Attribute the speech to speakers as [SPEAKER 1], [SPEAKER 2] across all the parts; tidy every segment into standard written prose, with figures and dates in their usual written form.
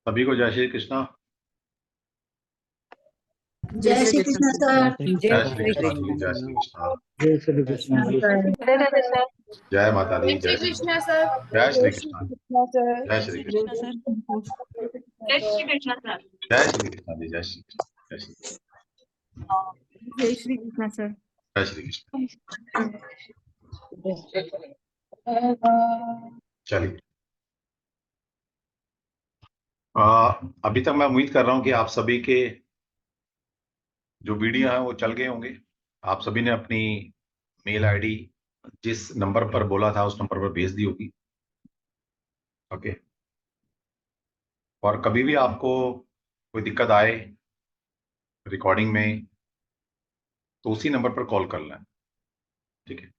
[SPEAKER 1] सभी को जय श्री कृष्णा।
[SPEAKER 2] जय श्री कृष्ण सर।
[SPEAKER 1] जय श्री कृष्णा जी, जय श्री कृष्णा।
[SPEAKER 3] जय श्री कृष्ण।
[SPEAKER 1] जय माता दी, जय श्री कृष्णा। जय श्री कृष्णा, जय श्री कृष्णा।
[SPEAKER 4] जय श्री कृष्ण सर।
[SPEAKER 1] जय श्री कृष्णा जी, जय श्री कृष्णा, जय श्री कृष्णा।
[SPEAKER 2] जय श्री कृष्ण सर।
[SPEAKER 1] जय श्री कृष्णा। चलिए, अभी तक मैं उम्मीद कर रहा हूं कि आप सभी के जो वीडियो हैं वो चल गए होंगे। आप सभी ने अपनी मेल आईडी जिस नंबर पर बोला था उस नंबर पर भेज दी होगी। ओके, और कभी भी आपको कोई दिक्कत आए रिकॉर्डिंग में तो उसी नंबर पर कॉल कर लें। ठीक है,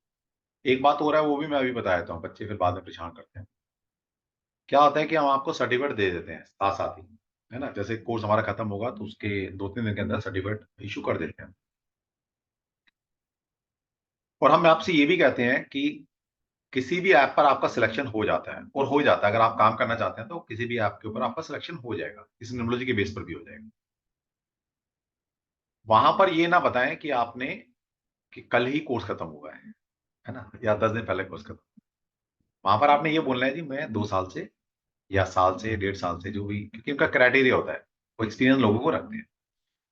[SPEAKER 1] एक बात हो रहा है वो भी मैं अभी बता देता हूँ, बच्चे फिर बाद में परेशान करते हैं। क्या होता है कि हम आपको सर्टिफिकेट दे देते हैं साथ साथ ही, है ना। जैसे कोर्स हमारा खत्म होगा तो उसके 2-3 दिन के अंदर सर्टिफिकेट इशू कर देते हैं। और हम आपसे ये भी कहते हैं कि किसी भी ऐप पर आपका सिलेक्शन हो जाता है, और हो जाता है। अगर आप काम करना चाहते हैं तो किसी भी ऐप के ऊपर आपका सिलेक्शन हो जाएगा, इस न्यूमरोलॉजी के बेस पर भी हो जाएगा। वहां पर ये ना बताएं कि आपने कि कल ही कोर्स खत्म हुआ है ना, या 10 दिन पहले कोर्स खत्म। वहां पर आपने ये बोलना है जी मैं 2 साल से या साल से 1.5 साल से, जो भी, क्योंकि उनका क्राइटेरिया होता है, वो एक्सपीरियंस लोगों को रखते हैं।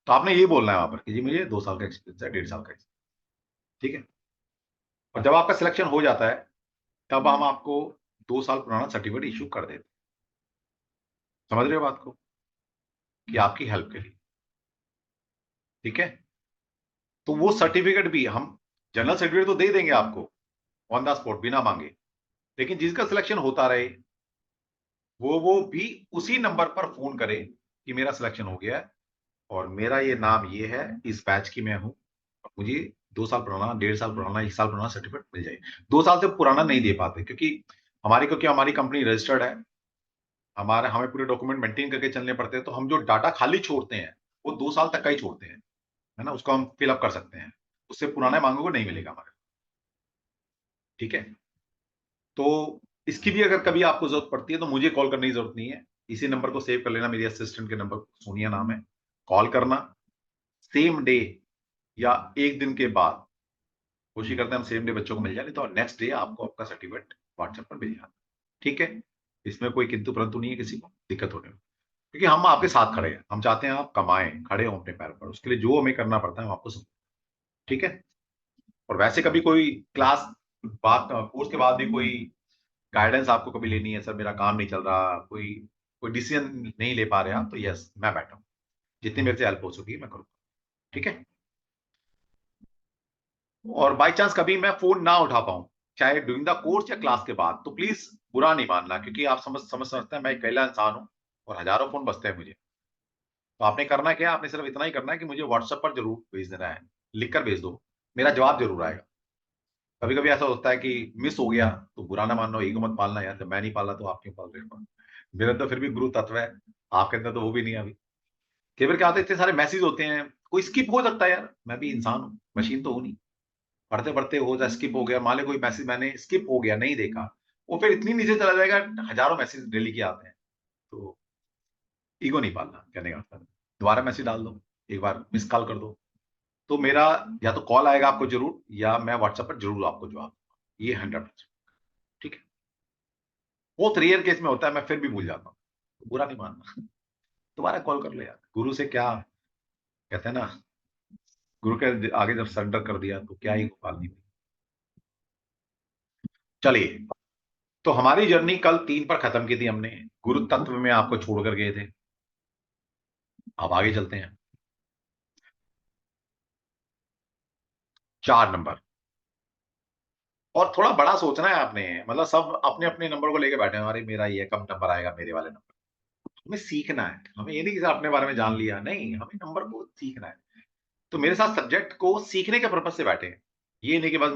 [SPEAKER 1] तो आपने ये बोलना है वहां पर कि जी मुझे 2 साल का एक्सपीरियंस है, 1.5 साल का एक्सपीरियंस। ठीक है, और जब आपका सिलेक्शन हो जाता है तब हम आपको 2 साल पुराना सर्टिफिकेट इशू कर देते हैं। समझ रहे हो बात को, कि आपकी हेल्प के लिए। ठीक है, तो वो सर्टिफिकेट भी हम, जनरल सर्टिफिकेट तो दे देंगे आपको ऑन द स्पॉट बिना मांगे, लेकिन जिसका सिलेक्शन होता रहे वो भी उसी नंबर पर फोन करे कि मेरा सिलेक्शन हो गया है और मेरा ये नाम ये है, इस बैच की मैं हूं, मुझे 2 साल पुराना, 1.5 साल पुराना, 1 साल पुराना सर्टिफिकेट मिल जाए। 2 साल से पुराना नहीं दे पाते क्योंकि हमारी कंपनी रजिस्टर्ड है, हमें पूरे डॉक्यूमेंट मेंटेन करके चलने पड़ते हैं। तो हम जो डाटा खाली छोड़ते हैं वो 2 साल तक का ही छोड़ते हैं, है ना। उसको हम फिलअप कर सकते हैं, उससे पुराने मांगोगे नहीं मिलेगा हमारे। ठीक है, तो इसकी भी अगर कभी आपको जरूरत पड़ती है तो मुझे कॉल करने की जरूरत नहीं है। इसी नंबर को सेव कर लेना, मेरी असिस्टेंट के नंबर सोनिया नाम है। कॉल करना सेम डे या एक दिन के बाद, कोशिश करते हैं हम सेम डे बच्चों को मिल जाए, तो नेक्स्ट डे आपको आपका सर्टिफिकेट व्हाट्सएप पर मिल जाता है। ठीक है, इसमें कोई किंतु परंतु नहीं है किसी को दिक्कत होने में, क्योंकि हम आपके साथ खड़े हैं। हम चाहते हैं आप कमाएं, खड़े हो अपने पैरों पर, उसके लिए जो हमें करना पड़ता है हम आपको सब। ठीक है, और वैसे कभी कोई क्लास बात कोर्स के बाद भी कोई गाइडेंस आपको कभी लेनी है, सर मेरा काम नहीं चल रहा, कोई कोई डिसीजन नहीं ले पा रहे आप, तो यस मैं बैठा हूं, जितनी मेरे से हेल्प हो सकेगी मैं करूंगा। ठीक है, और बाई चांस कभी मैं फोन ना उठा पाऊं, चाहे ड्यूरिंग द कोर्स या क्लास के बाद, तो प्लीज बुरा नहीं मानना, क्योंकि आप समझ सकते हैं मैं एक अकेला इंसान हूं और हजारों फोन बजते हैं मुझे। तो आपने करना क्या है, आपने सिर्फ इतना ही करना है कि मुझे व्हाट्सएप पर जरूर भेज देना है, लिखकर भेज दो, मेरा जवाब जरूर आएगा। कभी कभी ऐसा होता है कि मिस हो गया तो बुरा ना मानना, ईगो मत पालना यार, जब मैं नहीं पाला तो आप क्यों पाल रहे हो। मेरे अंदर फिर भी गुरु तत्व है, आपके अंदर तो वो भी नहीं है अभी। कई बार क्या होता है, इतने सारे मैसेज होते हैं, कोई स्किप हो सकता है यार, मैं भी इंसान हूँ, मशीन तो हूं नहीं। पढ़ते पढ़ते हो जाए स्किप हो गया, मान लो कोई मैसेज मैंने स्किप हो गया नहीं देखा, वो फिर इतनी नीचे चला जाएगा, हजारों मैसेज डेली के आते हैं। तो ईगो नहीं पालना कहने का मतलब, दोबारा मैसेज डाल दो, एक बार मिस कॉल कर दो, तो मेरा या तो कॉल आएगा आपको जरूर, या मैं व्हाट्सएप पर जरूर आपको जवाब दूंगा, ये 100%। ठीक है, बहुत रेयर केस में होता है, मैं फिर भी भूल जाता हूँ, तो बुरा नहीं मानना, दोबारा कॉल कर लो यार। गुरु से क्या कहते हैं ना, गुरु के आगे जब सरेंडर कर दिया तो क्या ही पालनी थी। चलिए, तो हमारी जर्नी कल 3 पर खत्म की थी हमने, गुरु तत्व में आपको छोड़कर गए थे। अब आगे चलते हैं 4 नंबर। और थोड़ा बड़ा सोचना है आपने, मतलब सब अपने अपने नंबर को लेके बैठे हैं, अरे मेरा ये कम नंबर आएगा, मेरे वाले नंबर। हमें सीखना है, हमें ये नहीं कि अपने बारे में जान लिया, नहीं, हमें नंबर को सीखना है। तो मेरे साथ सब्जेक्ट को सीखने के पर्पज से बैठे हैं, ये नहीं कि बस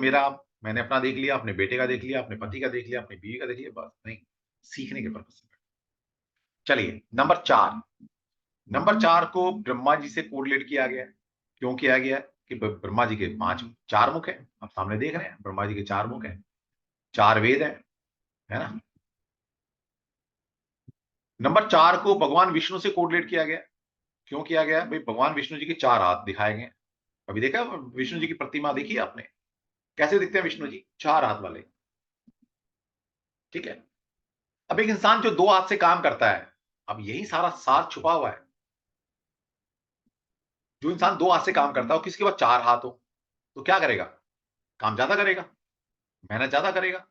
[SPEAKER 1] मैंने अपना देख लिया, अपने बेटे का देख लिया, अपने पति का देख लिया, अपनी बीवी का देख लिया, बस नहीं, सीखने के पर्पज से। चलिए, नंबर 4 को ब्रह्मा जी से कोरिलेट किया गया है। क्यों किया गया है कि ब्रह्मा जी के 4 मुख हैं, आप सामने देख रहे हैं, ब्रह्मा जी के 4 मुख हैं, 4 वेद हैं, है ना। नंबर 4 को भगवान विष्णु से कोरिलेट किया गया। क्यों किया गया भाई? भगवान विष्णु जी के 4 हाथ दिखाए गए। अभी देखा विष्णु जी की प्रतिमा देखी है आपने? कैसे दिखते हैं विष्णु जी? 4 हाथ वाले। ठीक है। अब एक इंसान जो 2 हाथ से काम करता है, अब यही सारा सार छुपा हुआ है। जो इंसान 2 हाथ से काम करता है और किसी के पास 4 हाथ हो, तो क्या करेगा? काम ज्यादा करेगा, मेहनत ज्यादा करेगा,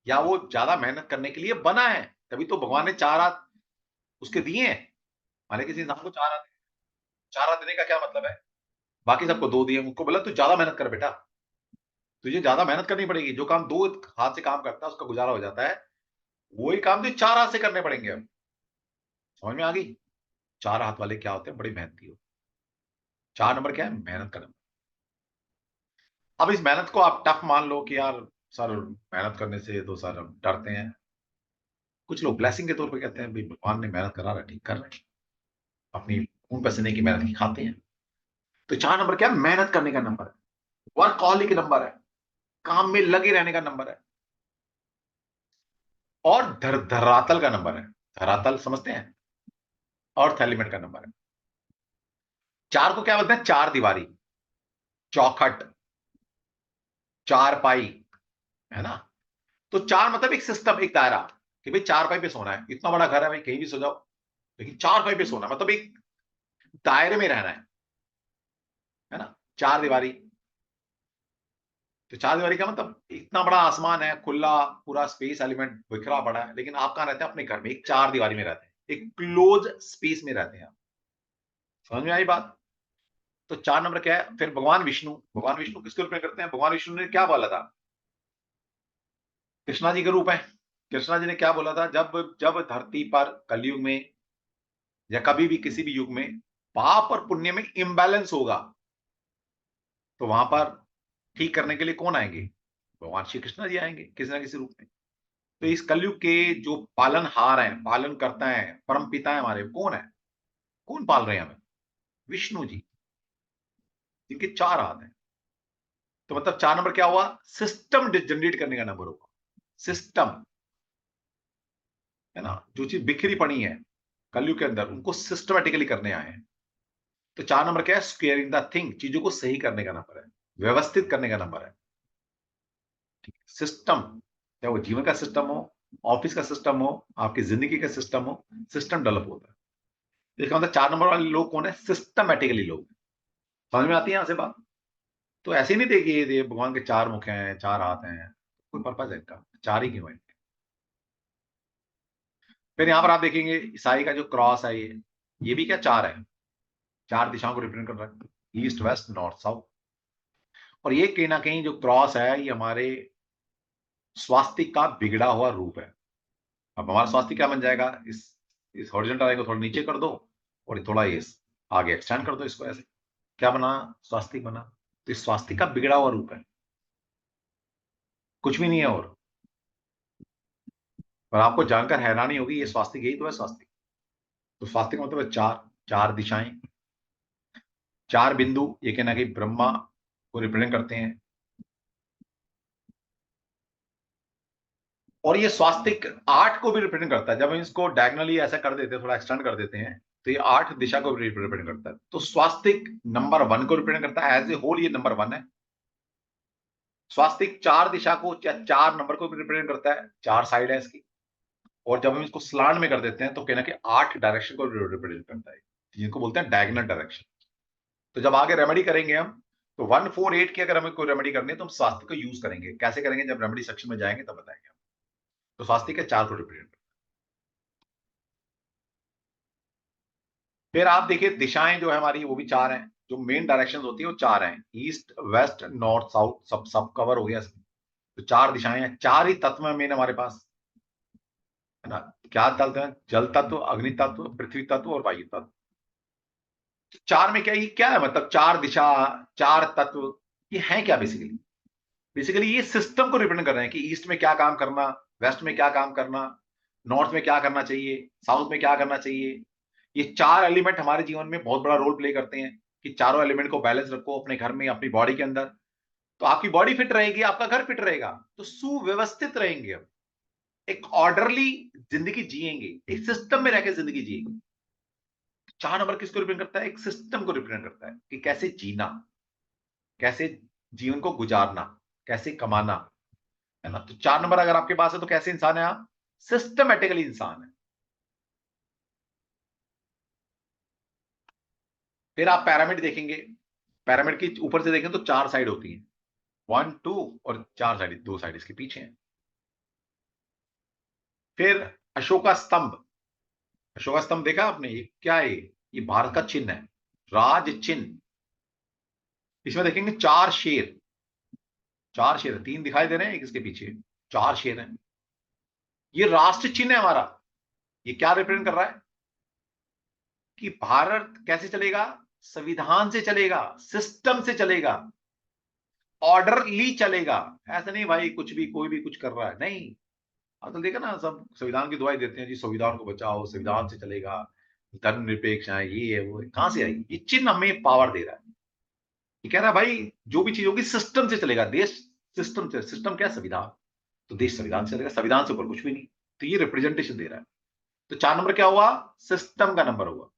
[SPEAKER 1] या वो ज्यादा मेहनत करने के लिए बना है। तभी तो भगवान ने 4 हाथ उसके दिए हैं। माने किसी इंसान को 4 हाथ, 4 हाथ देने का क्या मतलब है? बाकी सबको 2 दिए, उनको बोला तू ज्यादा मेहनत कर बेटा, तुझे ज्यादा मेहनत करनी पड़ेगी। जो काम 2 हाथ से काम करता है उसका गुजारा हो जाता है, वही काम तुझे 4 हाथ से करने पड़ेंगे। अब समझ में आ गई? 4 हाथ वाले क्या होते हैं? बड़ी मेहनती हो। 4 नंबर क्या है? मेहनत का नंबर। अब इस मेहनत को आप टफ मान लो कि यार सर मेहनत करने से तो सर हम डरते हैं। कुछ लोग ब्लेसिंग के तौर पे कहते हैं भाई भगवान ने मेहनत करा रहा है, ठीक कर रहे हैं, अपनी खून पसीने की मेहनत की खाते हैं। तो 4 नंबर क्या है? मेहनत करने का नंबर है, वर्कहॉलिक नंबर है, काम में लगे रहने का नंबर है, और धरातल का नंबर है। धरातल समझते हैं? अर्थ एलिमेंट का नंबर है। 4 को क्या बोलते हैं? चार दीवारी, चौखट, चार पाई, है ना? तो 4 मतलब एक सिस्टम, एक दायरा, कि भाई 4 पाई पे सोना है। इतना बड़ा घर है भाई, कहीं भी सो जाओ, लेकिन 4 पाई पे सोना मतलब एक दायरे में रहना है ना? चार दीवारी। तो चार दीवारी का मतलब इतना बड़ा आसमान है, खुला पूरा स्पेस एलिमेंट बिखरा पड़ा है, लेकिन आप कहां रहते हैं? अपने घर में, एक चार दीवारी में रहते हैं, एक क्लोज स्पेस में रहते हैं आप। समझ में आई बात? तो 4 नंबर क्या है? फिर भगवान विष्णु। भगवान विष्णु किसके रूप में करते हैं? भगवान विष्णु ने क्या बोला था? कृष्णा जी के रूप है। कृष्णा जी ने क्या बोला था? जब जब धरती पर कलयुग में या कभी भी किसी भी युग में पाप और पुण्य में इम्बैलेंस होगा, तो वहां पर ठीक करने के लिए कौन आएंगे? भगवान श्री कृष्ण जी आएंगे किसी ना किसी रूप में। तो इस कलयुग के जो पालनहार हैं, पालन करता है, परम पिता है हमारे, कौन है? कौन पाल रहे हैं हमें? विष्णु जी, जिनके 4 हाथ हैं। तो मतलब 4 नंबर क्या हुआ? सिस्टम जनरेट करने का नंबर होगा। सिस्टम, है ना? जो चीज बिखरी पड़ी है कलयुग के अंदर, उनको सिस्टमेटिकली करने आए हैं। तो 4 नंबर क्या है? स्क्वेयरिंग द थिंग, चीजों को सही करने का नंबर है, व्यवस्थित करने का नंबर है। सिस्टम, चाहे वो जीवन का सिस्टम हो, ऑफिस का सिस्टम हो, आपकी जिंदगी का सिस्टम हो, सिस्टम डेवलप होता है। इसका मतलब 4 नंबर वाले लोग कौन है? सिस्टमेटिकली लोग। समझ में आती है यहां से बात? तो ऐसे नहीं देखिए ये भगवान के 4 मुख हैं, 4 हाथ हैं, कोई पर्पज है इनका? 4 ही क्यों है? फिर यहां पर आप देखेंगे ईसाई का जो क्रॉस है, ये भी क्या 4 है? 4 दिशाओं को रिप्रेजेंट कर रहा है, ईस्ट वेस्ट नॉर्थ साउथ। और ये कहीं ना कहीं जो क्रॉस है, ये हमारे स्वास्तिक का बिगड़ा हुआ रूप है। अब हमारा स्वास्तिक क्या बन जाएगा? इस हॉरिजॉन्टल लाइन को थोड़ा नीचे कर दो, और थोड़ा ये आगे एक्सटेंड कर दो इसको, ऐसे क्या बना? स्वास्तिक बना। तो इस स्वास्तिक का बिगड़ा हुआ रूप है, कुछ भी नहीं है। और आपको जानकर हैरानी होगी, ये स्वास्तिक यही तो है स्वास्तिक। तो स्वास्तिक मतलब है 4, 4 दिशाएं, 4 बिंदु, ये कहना कि ब्रह्मा को रिप्रेजेंट करते हैं। और ये स्वास्तिक 8 को भी रिप्रेजेंट करता है। जब हम इसको डायगनली ऐसा कर देते हैं, थोड़ा एक्सटेंड कर देते हैं, तो ये 8 दिशा को भी रिप्रेजेंट करता है। तो स्वास्तिक नंबर 1 को रिप्रेजेंट करता है, एज ए होल ये नंबर 1 है। स्वास्तिक 4 दिशा को या 4 नंबर को भी रिप्रेजेंट करता है, 4 साइड है इसकी। और जब हम इसको स्लांट में कर देते हैं, तो कहना कि 8 डायरेक्शन को रिप्रेजेंट करता है, जिनको बोलते हैं डायगनल डायरेक्शन। तो जब आगे रेमेडी करेंगे हम, तो 148 की अगर हमें कोई रेमेडी करनी है, तो हम स्वास्थ्य को यूज करेंगे। कैसे करेंगे? जब रेमेडी सेक्शन में जाएंगे तब बताएंगे हम। तो स्वास्थ्य के 4 को रिप्रेजेंट। फिर आप देखिए दिशाएं जो है हमारी, वो भी 4 हैं। जो मेन डायरेक्शन होती है वो 4 हैं, ईस्ट वेस्ट नॉर्थ साउथ, सब सब कवर हो गया इसमें। तो 4 दिशाएं हैं, 4 ही तत्व है मेन हमारे पास, है ना? क्या तत्व है? जल तत्व, अग्नि तत्व, पृथ्वी तत्व और वायु तत्व। 4 में क्या, ये क्या है? मतलब 4 दिशा, 4 तत्व, ये है क्या बेसिकली? बेसिकली ये सिस्टम को रिप्रेजेंट कर रहे हैं कि ईस्ट में क्या काम करना, वेस्ट में क्या काम करना, नॉर्थ में क्या करना चाहिए, साउथ में क्या करना चाहिए। ये 4 एलिमेंट हमारे जीवन में बहुत बड़ा रोल प्ले करते हैं, कि चारों एलिमेंट को बैलेंस रखो अपने घर में, अपनी बॉडी के अंदर। तो आपकी बॉडी फिट रहेगी, आपका घर फिट रहेगा, तो सुव्यवस्थित रहेंगे हम। एक ऑर्डरली जिंदगी जिएंगे, एक सिस्टम में रहकर जिंदगी जिएंगे। 4 नंबर किसको रिप्रेजेंट करता है? एक सिस्टम को रिप्रेजेंट करता है कि कैसे जीना, कैसे जीवन को गुजारना, कैसे कमाना, है ना। तो 4 नंबर अगर आपके पास है तो कैसे इंसान है आप? सिस्टमेटिकली इंसान है। फिर आप पैरामिड देखेंगे, पैरामिड की ऊपर से देखें तो 4 साइड होती है, 1 2 और 4 साइड, 2 साइड इसके पीछे हैं। फिर अशोका स्तंभ, अशोका स्तंभ देखा आपने? ये क्या है? ये भारत का चिन्ह है, राज चिन्ह। इसमें देखेंगे 4 शेर, 4 शेर है, 3 दिखाई दे रहे हैं, एक इसके पीछे 4 शेर हैं। ये राष्ट्र चिन्ह है हमारा। ये क्या रिप्रेजेंट कर रहा है कि भारत कैसे चलेगा? संविधान से चलेगा, सिस्टम से चलेगा, ऑर्डरली चलेगा। ऐसा नहीं भाई कुछ भी कोई भी कुछ कर रहा है, नहीं। आजकल देखा ना, सब संविधान की दुआई देते हैं जी, संविधान को बचाओ, संविधान से चलेगा, धर्मनिरपेक्ष है, ये है वो है। कहां से आई? ये चिन्ह हमें पावर दे रहा है। ये कह रहा है भाई जो भी चीज होगी सिस्टम से चलेगा, देश सिस्टम से। सिस्टम क्या? संविधान। तो देश संविधान से चलेगा, संविधान से ऊपर कुछ भी नहीं। तो ये रिप्रेजेंटेशन दे रहा है। तो 4 नंबर क्या हुआ? सिस्टम का नंबर हुआ।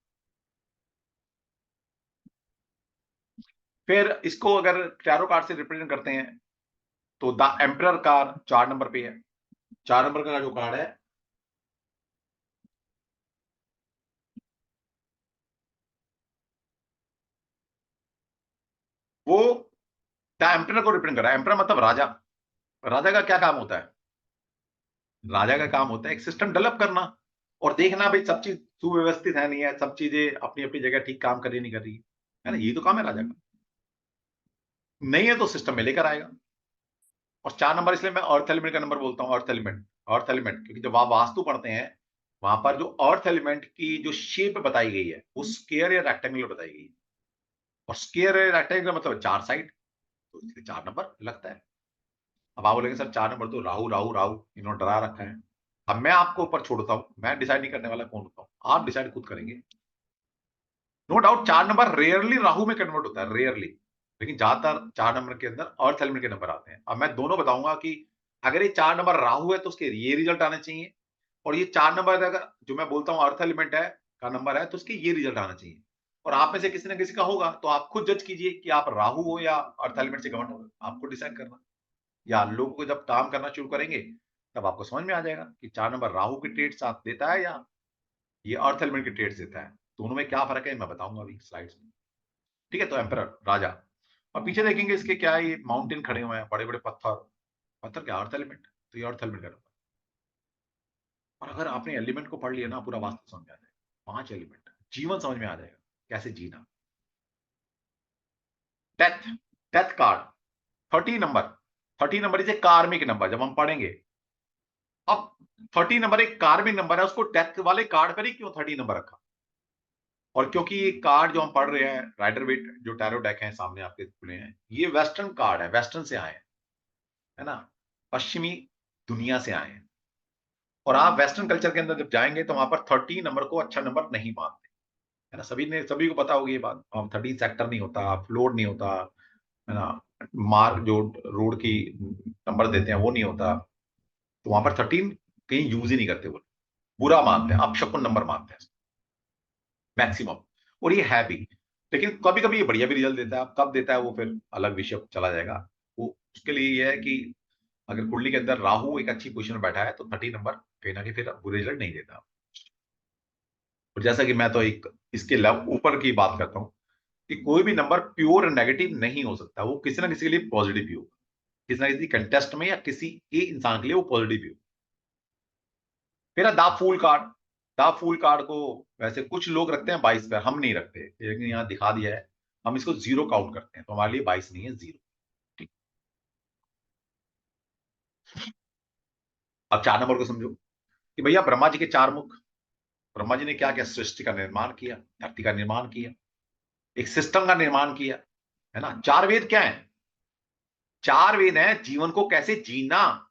[SPEAKER 1] फिर इसको अगर टैरो कार्ड से रिप्रेजेंट करते हैं तो द एम्परर कार्ड 4 नंबर पे है। 4 नंबर का जो कार्ड है वो द एम्परर को रिप्रेजेंट कर रहा है। एम्परर मतलब राजा। राजा का क्या काम होता है? राजा का काम होता है एक सिस्टम डेवलप करना और देखना भाई सब चीज सुव्यवस्थित है नहीं है, सब चीजें अपनी अपनी जगह ठीक काम कर रही नहीं कर रही है ना। ये तो काम है राजा का। नहीं है तो सिस्टम में लेकर आएगा। और 4 नंबर इसलिए मैं अर्थ एलिमेंट का नंबर बोलता हूँ, अर्थ एलिमेंट। अर्थ एलिमेंट क्योंकि जब आप वास्तु पढ़ते हैं वहां पर जो अर्थ एलिमेंट की जो शेप बताई गई है वो स्क्वायर या रेक्टेंगुलर बताई गई है। और स्क्वायर या रेक्टेंगुलर मतलब 4 साइड, तो इसलिए 4 नंबर लगता है। अब आप बोलेंगे सर 4 नंबर तो राहु राहु राहु इन्होंने डरा रखा है। अब मैं आपको ऊपर छोड़ता हूं, मैं डिसाइड नहीं करने वाला कौन होता हूं, आप डिसाइड खुद करेंगे। No doubt 4 number rarely Rahu में कन्वर्ट होता है, रेयरली। लेकिन ज्यादातर 4 नंबर के अंदर अर्थ एलिमेंट के नंबर आते हैं। अब मैं दोनों बताऊंगा कि अगर ये 4 नंबर राहु है तो उसके ये रिजल्ट आने चाहिए, और ये 4 नंबर अगर जो मैं बोलता हूं अर्थ एलिमेंट है का नंबर है तो उसके ये रिजल्ट आना चाहिए। और आप में से किसी ना किसी का होगा, तो आप खुद जज कीजिए कि आप राहु हो या अर्थ एलिमेंट से कन्वर्ट हो, आपको डिसाइड करना। या लोगों को जब काम करना शुरू करेंगे तब आपको समझ में आ जाएगा कि 4 नंबर राहु के ट्रेड साथ देता है या ये अर्थ एलिमेंट के ट्रेड्स देता है। दोनों में क्या फर्क है मैं बताऊंगा अभी स्लाइड्स में। ठीक है, तो एम्परर राजा। और पीछे देखेंगे इसके क्या है, ये माउंटेन खड़े हुए हैं, बड़े बड़े पत्थर। पत्थर क्या? Earth element. तो ये अर्थ एलिमेंट का नंबर। और अगर आपने एलिमेंट को पढ़ लिया ना पूरा वास्तु समझ में आ जाएगा। 5 एलिमेंट, जीवन समझ में आ जाएगा कैसे जीना। Death, death card 30 number. 30 number is a karmic number जब हम पढ़ेंगे। अब 30 नंबर एक कार्मिक नंबर है, उसको डेथ वाले कार्ड पर ही क्यों 30 नंबर रखा? और क्योंकि ये कार्ड जो हम पढ़ रहे हैं राइडर वेट जो टैरो डेक हैं सामने आपके खुले हैं, ये वेस्टर्न कार्ड है, वेस्टर्न से आए हैं, है ना, पश्चिमी दुनिया से आए हैं। और आप वेस्टर्न कल्चर के अंदर जब जाएंगे तो वहां पर 30 नंबर को अच्छा नंबर नहीं मानते, है ना। सभी को पता होगी ये बात। 13 सेक्टर नहीं होता, फ्लोर नहीं होता, है ना, मार्क जो रोड की नंबर देते हैं वो नहीं होता। तो वहां पर 13 कहीं यूज ही नहीं करते, वो बुरा मानते हैं, अपशकुन नंबर मानते हैं मैक्सिमम। और ये है भी। लेकिन कभी कभी ये बढ़िया भी रिजल्ट देता है। अब कब देता है वो फिर अलग विषय चला जाएगा। वो उसके लिए ये है कि अगर कुंडली के अंदर राहु एक अच्छी पोजीशन में बैठा है तो 30 नंबर कहीं ना कहीं फिर बुरे रिजल्ट नहीं देता। और जैसा कि मैं तो एक इसके ऊपर की बात करता हूँ कि कोई भी नंबर प्योर नेगेटिव नहीं हो सकता, वो किसी ना किसी के लिए पॉजिटिव भी होगा, किसी ना किसी कंटेस्ट में या किसी एक इंसान के लिए वो पॉजिटिव भी होगा। फिर the fool card. The fool card को वैसे कुछ लोग रखते हैं 22 पे, हम नहीं रखते, लेकिन यहाँ दिखा दिया है। हम इसको जीरो काउंट करते हैं, तो हमारे लिए 22 नहीं है, जीरो। ठीक। अब 4 नंबर को समझो कि भैया ब्रह्मा जी के 4 मुख। ब्रह्मा जी ने क्या क्या सृष्टि का निर्माण किया, धरती का निर्माण किया, एक सिस्टम का निर्माण किया, है ना। 4 वेद क्या है? 4 वेद है जीवन को कैसे जीना।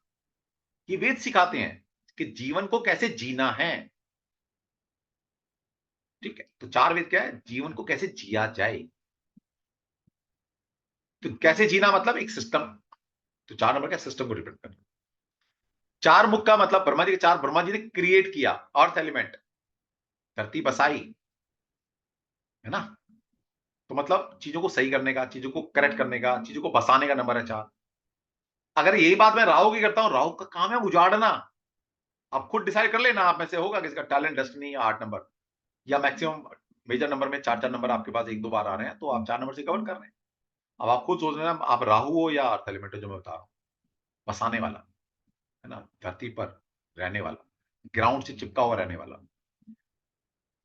[SPEAKER 1] ये वेद सिखाते हैं कि जीवन को कैसे जीना है। ठीक है, तो 4 वेद क्या है? जीवन को कैसे जिया जाए। तो कैसे जीना मतलब एक सिस्टम। तो 4 नंबर का सिस्टम को रिप्रेजेंट करना। चार मुख का मतलब ब्रह्मा जी के चार, ब्रह्मा जी ने क्रिएट किया, अर्थ एलिमेंट, धरती बसाई, है ना। तो मतलब चीजों को सही करने का, चीजों को करेक्ट करने का, चीजों को बसाने का नंबर है चार। अगर यही बात मैं राहु की करता हूं, राहु का काम है उजाड़ना। आप खुद डिसाइड कर लेना आप में से होगा किसका टैलेंट, डेस्टिनी या 8 नंबर, या मैक्सिमम मेजर नंबर में चार चार नंबर आपके पास एक दो बार आ रहे हैं, तो आप 4 नंबर से कवर कर रहे हैं। अब आप खुद सोच लेना आप राहु हो या अर्थ एलिमेंट हो, जो मैं बता रहा हूं, बसाने वाला, है ना, धरती पर रहने वाला, ग्राउंड से चिपका हुआ रहने वाला।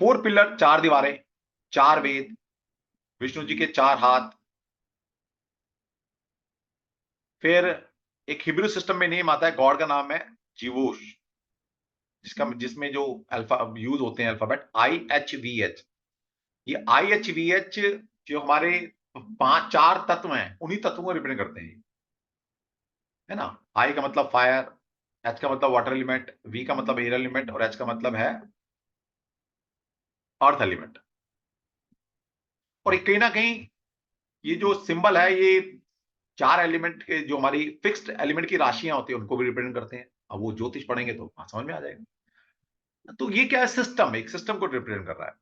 [SPEAKER 1] 4 पिलर, 4 दीवारें, 4 वेद, विष्णु जी के 4 हाथ। फिर एक हिब्रू सिस्टम में नेम आता है, गॉड का नाम है जीवोश, जिसमें जो अल्फा यूज होते हैं अल्फाबेट IHVH। ये IHVH जो हमारे 4 तत्व हैं, उन्हीं तत्वों को रिप्रेजेंट करते हैं, है ना। I का मतलब फायर, H का मतलब वाटर एलिमेंट, V का मतलब एयर एलिमेंट, और H का मतलब है अर्थ एलिमेंट। और कहीं ना कहीं ये जो सिंबल है, ये 4 एलिमेंट के, जो हमारी फिक्स्ड एलिमेंट की राशियां होती है, उनको भी रिप्रेजेंट करते हैं। अब वो ज्योतिष पढ़ेंगे तो समझ में आ जाएगा। तो ये क्या है, सिस्टम, एक सिस्टम को रिप्रेजेंट कर रहा है।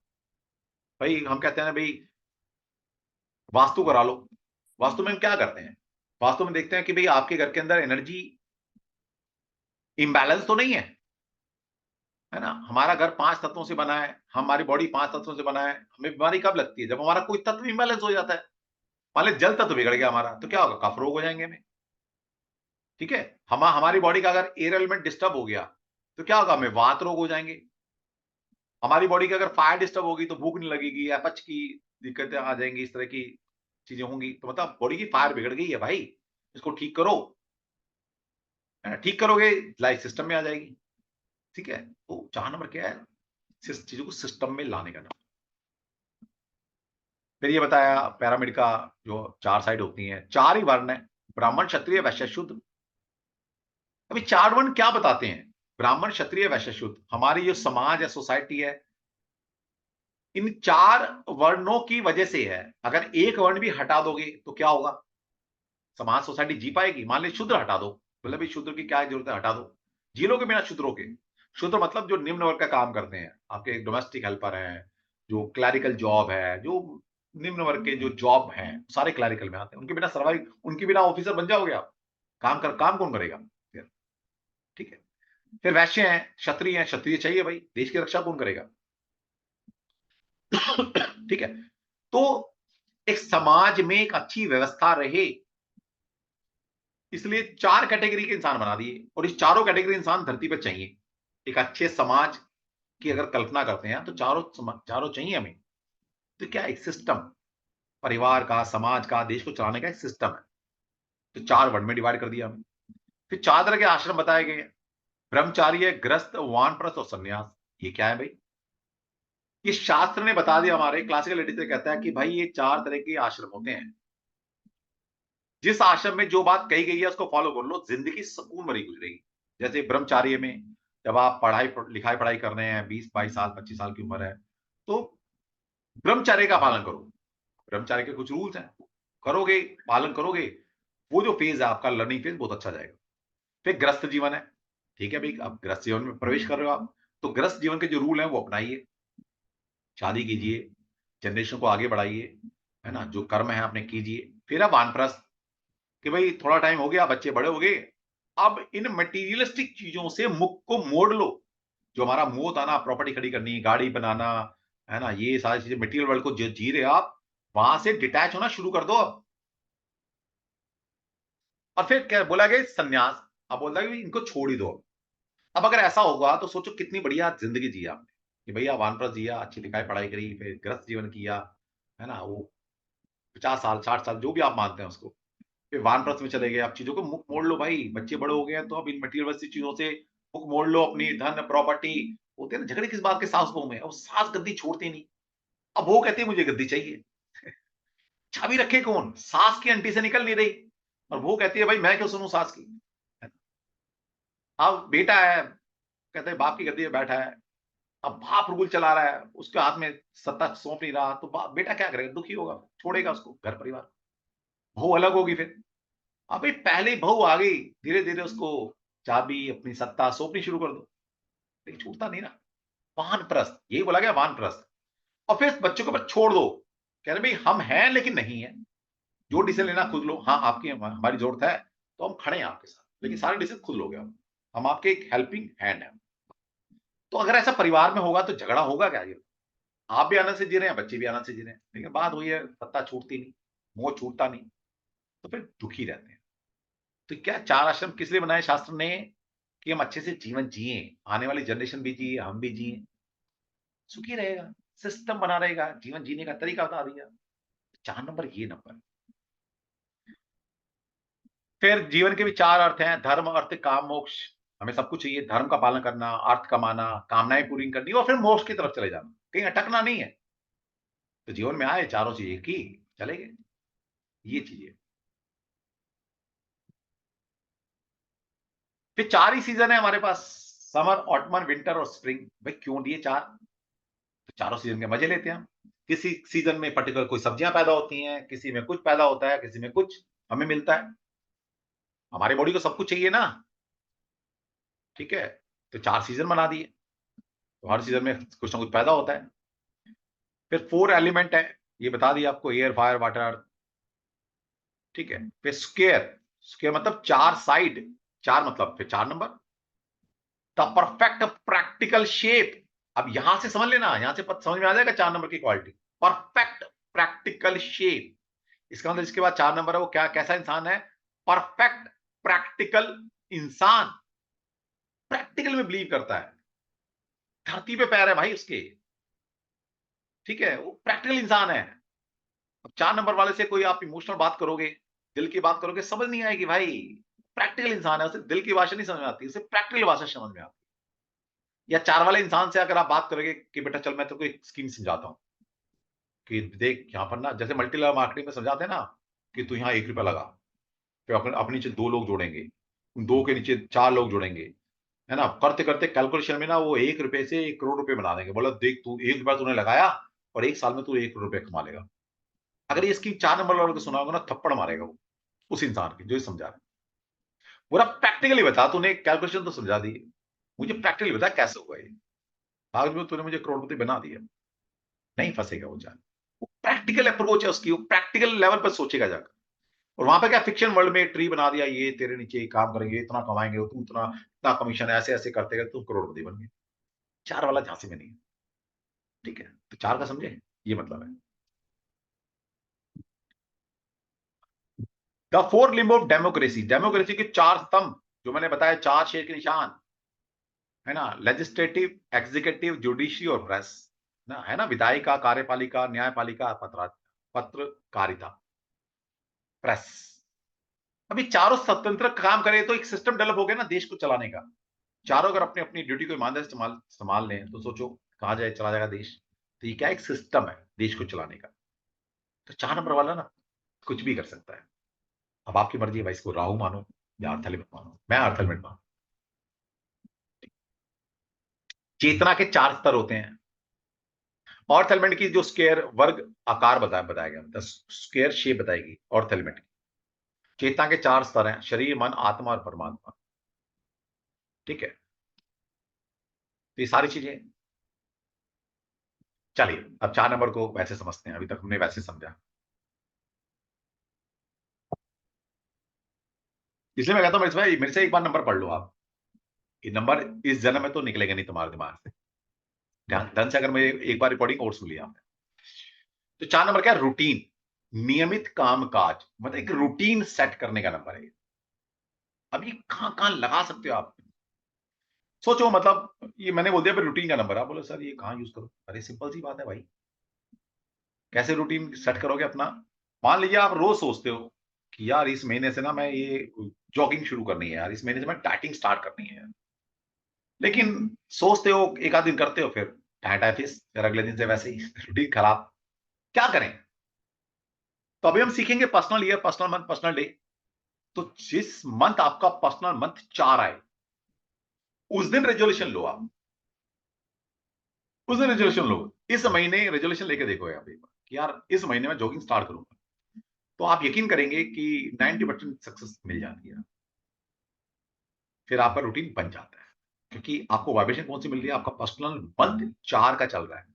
[SPEAKER 1] भाई हम कहते हैं ना भाई वास्तु करा लो। वास्तु में हम क्या करते हैं, वास्तु में देखते हैं कि भाई आपके घर के अंदर एनर्जी इम्बैलेंस तो नहीं है ना। हमारा घर 5 तत्वों से बना है, हमारी बॉडी 5 तत्वों से बना है। हमें बीमारी कब लगती है, जब हमारा कोई तत्व इम्बैलेंस हो जाता है। मान लीजिए जल तत्व बिगड़ गया हमारा, तो क्या होगा, कफ रोग हो जाएंगे हमें। ठीक है, हमारी बॉडी का अगर एयर एलिमेंट डिस्टर्ब हो गया तो क्या होगा, हमें वात रोग हो जाएंगे। हमारी बॉडी की अगर फायर डिस्टर्ब होगी तो भूख नहीं लगेगी, अपच की दिक्कतें आ जाएंगी, इस तरह की चीजें होंगी। तो मतलब बॉडी की फायर बिगड़ गई है भाई, इसको ठीक करो, है ना? ठीक करोगे लाइफ सिस्टम में आ जाएगी। ठीक है, तो 4 नंबर क्या है, चीजों को सिस्टम में लाने का नंबर। फिर ये बताया पिरामिड का जो 4 साइड होती हैं, 4 ही वर्ण है, ब्राह्मण क्षत्रिय वैश्य शूद्र। अभी 4 वर्ण क्या बताते हैं, ब्राह्मण क्षत्रिय वैश्य शूद्र, हमारी जो समाज है, सोसाइटी है, इन 4 वर्णों की वजह से है। अगर एक वर्ण भी हटा दोगे तो क्या होगा, समाज सोसाइटी जी पाएगी। मान लीजिए शूद्र हटा दो, बोले भाई शूद्र की क्या जरूरत है, हटा दो, जी लोगे बिना शूद्रों के। शूद्र मतलब जो निम्न वर्ग का काम करते हैं, आपके डोमेस्टिक हेल्पर हैं, जो क्लैरिकल जॉब है, जो निम्न वर्ग के जो जॉब हैं, सारे क्लैरिकल में आते हैं। उनके बिना सर्वाइव, उनके बिना ऑफिसर बन जाओगे आप, काम कौन करेगा फिर। ठीक है, फिर वैश्य हैं, क्षत्रिय हैं, क्षत्रिय चाहिए भाई, देश की रक्षा कौन करेगा। ठीक है, तो एक समाज में एक अच्छी व्यवस्था रहे, इसलिए 4 कैटेगरी के इंसान बना दिए, और इस चारों कैटेगरी इंसान धरती पर चाहिए। एक अच्छे समाज की अगर कल्पना करते हैं तो चारों चाहिए हमें। तो क्या एक सिस्टम, परिवार का, समाज का, देश को चलाने का एक सिस्टम है। तो 4 वर्ड में डिवाइड कर दिया हमें। फिर 4 तरह के आश्रम बताए गए हैं, ब्रह्मचार्य, ग्रस्त, वानप्रस्थ और संन्यास। ये क्या है भाई, ये शास्त्र ने बता दिया, हमारे क्लासिकल लिटरेचर कहता है कि भाई ये 4 तरह के आश्रम होते हैं। जिस आश्रम में जो बात कही गई है उसको फॉलो कर लो, जिंदगी सुकून भरी गुजरेगी। जैसे ब्रह्मचार्य में जब आप पढ़ाई कर रहे हैं, 20-22 साल 25 साल की उम्र है, तो ब्रह्मचर्य का पालन करो। ब्रह्मचर्य के कुछ रूल्स हैं, करोगे, पालन करोगे, वो जो फेज है आपका, लर्निंग फेज, बहुत अच्छा जाएगा। फिर ग्रस्त जीवन है। ठीक है भाई, अब ग्रस्त जीवन में प्रवेश कर रहे हो आप, तो ग्रस्त जीवन के जो रूल हैं वो अपनाइए, शादी कीजिए, जनरेशन को आगे बढ़ाइए, है ना, जो कर्म है अपने कीजिए। फिर अब वानप्रस्थ, कि भाई थोड़ा टाइम हो गया, बच्चे बड़े हो गए, अब इन मटेरियलिस्टिक चीजों से मुख को मोड़ लो। जो हमारा मोह था ना, प्रॉपर्टी खड़ी करनी, गाड़ी बनाना, है ना, ये सारी चीजें, मटेरियल वर्ल्ड को जो जी रहे हो आप, वहां से डिटैच होना शुरू कर दो अब। और फिर क्या बोला गया, संन्यास। अब बोलता है कि इनको छोड़ ही दो। अब अगर ऐसा होगा तो सोचो कितनी बढ़िया जिंदगी जी आपने, कि भैया वानप्रस्थ जिया, अच्छी लिखाई पढ़ाई करी, फिर ग्रस्त जीवन किया, है ना, वो 50 साल 60 साल जो भी आप मानते हैं उसको, फिर वानप्रस्थ में चले गए। आप चीजों को मुख मोड़ लो भाई, बच्चे बड़े हो गए हैं, तो अब इन मटीरियलिस्टिक चीजों से मुख मोड़ लो, अपनी धन प्रॉपर्टी। होते हैं ना झगड़े किस बात के, सास बहू में, अब सास गद्दी छोड़ती नहीं, अब वो कहती है मुझे गद्दी चाहिए। चाबी रखे कौन, सास की अंटी से निकल नहीं रही, और वो कहती है भाई मैं क्यों सुनूं सास की। अब बेटा है, कहते हैं बाप की गद्दी पे बैठा है, अब बाप रूल चला रहा है, उसके हाथ में सत्ता सौंप नहीं रहा, तो बेटा क्या करेगा, दुखी होगा, छोड़ेगा उसको, घर परिवार। बहू अलग होगी फिर, अभी पहले ही बहू आ गई, धीरे धीरे उसको चाबी, अपनी सत्ता सौंपनी शुरू कर दो, लेकिन छूटता नहीं ना। वानप्रस्थ, यही बोला गया, वानप्रस्थ। और फिर बच्चों के ऊपर छोड़ दो, कह रहे भाई हम हैं लेकिन नहीं है, जो डिसीजन लेना खुद लो। हाँ, आपकी हमारी जरूरत है तो हम खड़े हैं आपके साथ, लेकिन सारे डिसीजन खुद लोगे हम आपके एक हेल्पिंग हैंड है। तो अगर ऐसा परिवार में होगा तो झगड़ा होगा क्या? ये आप भी आनंद से जी रहे हैं, बच्चे भी आनंद से जी रहे हैं, लेकिन बात वही है, सत्ता छूटती नहीं, मोह छूटता नहीं, तो फिर दुखी रहते हैं। तो क्या 4 आश्रम किस लिए बनाए शास्त्र ने? कि हम अच्छे से जीवन जिए, आने वाली जनरेशन भी जिए, हम भी जिए, सुखी रहेगा, सिस्टम बना रहेगा, जीवन जीने का तरीका बता दिया। 4 नंबर ये नंबर। फिर जीवन के भी 4 अर्थ हैं, धर्म, अर्थ, काम, मोक्ष। हमें सब कुछ चाहिए, धर्म का पालन करना, अर्थ कमाना, कामनाएं पूरी करनी और फिर मोक्ष की तरफ चले जाना, कहीं अटकना नहीं है। तो जीवन में आए, चारों चीजें की, चले गए, ये चीजें। फिर 4 ही सीजन है हमारे पास, समर, ऑटमन, विंटर और स्प्रिंग। भाई क्यों दिए 4? तो चारों सीजन के मजे लेते हैं हम। किसी सीजन में पर्टिकुलर कोई सब्जियां पैदा होती हैं, किसी में कुछ पैदा होता है, किसी में कुछ हमें मिलता है। हमारी बॉडी को सब कुछ चाहिए ना, ठीक है? तो 4 सीजन बना दिए, तो हर सीजन में कुछ ना कुछ पैदा होता है। फिर 4 एलिमेंट है, ये बता दिया आपको, एयर, फायर, वाटर, अर्थ, ठीक है? फिर स्क्वायर, स्क्वायर मतलब 4 साइड, 4 मतलब फिर 4 number. The perfect practical shape. अब यहां से समझ लेना, यहां से समझ में आ जाएगा 4 नंबर की क्वालिटी। परफेक्ट प्रैक्टिकल शेप, इसका मतलब इसके बाद 4 नंबर है वो क्या, कैसा इंसान है? परफेक्ट प्रैक्टिकल इंसान, प्रैक्टिकल में बिलीव करता है, धरती पे पैर है भाई उसके, ठीक है? वो प्रैक्टिकल इंसान है। अब 4 नंबर वाले से कोई आप इमोशनल बात करोगे, दिल की बात करोगे, समझ नहीं आएगी भाई। प्रैक्टिकल इंसान है, उसे दिल की भाषा नहीं समझ में आती, उसे प्रैक्टिकल भाषा समझ में आती है। या 4 वाले इंसान से अगर आप बात करोगे कि बेटा चल मैं तेरे को एक स्कीम समझाता हूं, कि देख यहाँ पर ना, जैसे मल्टी लेवल मार्केटिंग में समझाते हैं ना, कि तू यहाँ 1 रुपया लगा, फिर अपने नीचे 2 लोग जोड़ेंगे, उन 2 के नीचे 4 लोग जोड़ेंगे, है ना? करते करते कैलकुलेशन में ना वो 1 रुपए से 1 करोड़ रुपए बना देंगे। बोला देख तू 1 रुपया तूने लगाया और 1 साल में तू 1 करोड़ रुपए कमा लेगा। अगर ये स्कीम 4 नंबर वाले को सुना होगा ना, थप्पड़ मारेगा वो उस इंसान की जो ये समझा रहा है। पूरा प्रैक्टिकली बता, तूने कैलकुलेशन तो समझा दी, मुझे प्रैक्टिकली बता कैसे हुआ ये, बाद में तूने मुझे करोड़पति बना दिया। नहीं फंसेगा वो जान, वो प्रैक्टिकल अप्रोच है उसकी, वो प्रैक्टिकल लेवल पर सोचेगा जाकर। और वहां पे क्या, फिक्शन वर्ल्ड में ट्री बना दिया, ये तेरे नीचे काम करेंगे, इतना कमाएंगे, तू इतना इतना कमीशन, ऐसे ऐसे करते गए तुम करोड़पति बन गए। 4 वाला झांसी में नहीं है, ठीक है? तो 4 का समझे, ये मतलब है। The 4 limb of democracy, democracy के 4 स्तंभ जो मैंने बताया, 4 शेर के निशान, है ना? लेजिस्लेटिव, एग्जीक्यूटिव, जुडिशरी और प्रेस ना, है ना? विधायिका, कार्यपालिका, न्यायपालिका, पत्रकारिता, प्रेस। अभी चारों स्वतंत्र काम करें तो एक सिस्टम डेवलप हो गया ना देश को चलाने का। चारों अगर अपनी अपनी ड्यूटी को ईमानदारी से संभाल लें तो सोचो कहां जाए चला जाएगा देश। तो ये क्या, एक सिस्टम है देश को चलाने का। तो 4 नंबर वाला ना कुछ भी कर सकता है। अब आपकी मर्जी है भाई, इसको राहु मानो या अर्थ एलिमेंट मानो, मैं अर्थ एलिमेंट मानो। चेतना के 4 स्तर होते हैं। अर्थ एलिमेंट की जो स्क्वायर वर्ग आकार बताया गया, स्क्वायर शेप बताएगी अर्थ एलिमेंट की। चेतना के 4 स्तर हैं, शरीर, मन, आत्मा और परमात्मा, ठीक है? तो ये सारी चीजें। चलिए अब 4 नंबर को वैसे समझते हैं, अभी तक हमने वैसे समझा, इसलिए मैं कहता हूं मेरे से एक बार नंबर पढ़ लो आप। ये नंबर इस जन्म में तो निकलेगा नहीं तुम्हारे दिमाग से, ध्यान ढंग से अगर मैं एक बार रिकॉर्डिंग और सुन लिया आपने। तो 4 नंबर क्या है? रूटीन, नियमित काम काज, मतलब एक रूटीन सेट करने का नंबर है। अब ये कहां कहां लगा सकते हो आप? सोचो, मतलब ये मैंने बोल दिया रूटीन का नंबर, आप बोलो सर ये कहां यूज करो? अरे सिंपल सी बात है भाई, कैसे रूटीन सेट करोगे अपना? मान लीजिए आप रोज सोचते हो कि यार इस महीने से ना मैं ये जॉगिंग शुरू करनी है, यार इस महीने से मैं डाइटिंग स्टार्ट करनी है, लेकिन सोचते हो, एक आध दिन करते हो, फिर टाइफिस, फिर अगले दिन से वैसे ही रूटीन खराब। क्या करें? तो अभी हम सीखेंगे personal year, personal month, personal day. तो जिस मंथ आपका पर्सनल मंथ 4 आए, उस दिन रेजोल्यूशन लो आप, उस दिन रेजोल्यूशन लो। इस महीने रेजोल्यूशन लेके देखो यहाँ पे कि यार इस महीने में जॉगिंग स्टार्ट करूंगा, तो आप यकीन करेंगे कि 90% सक्सेस मिल जाती है। फिर आपका रूटीन बन जाता है, क्योंकि आपको वाइब्रेशन कौन सी मिल रही है, आपका पर्सनल मंथ 4 का चल रहा है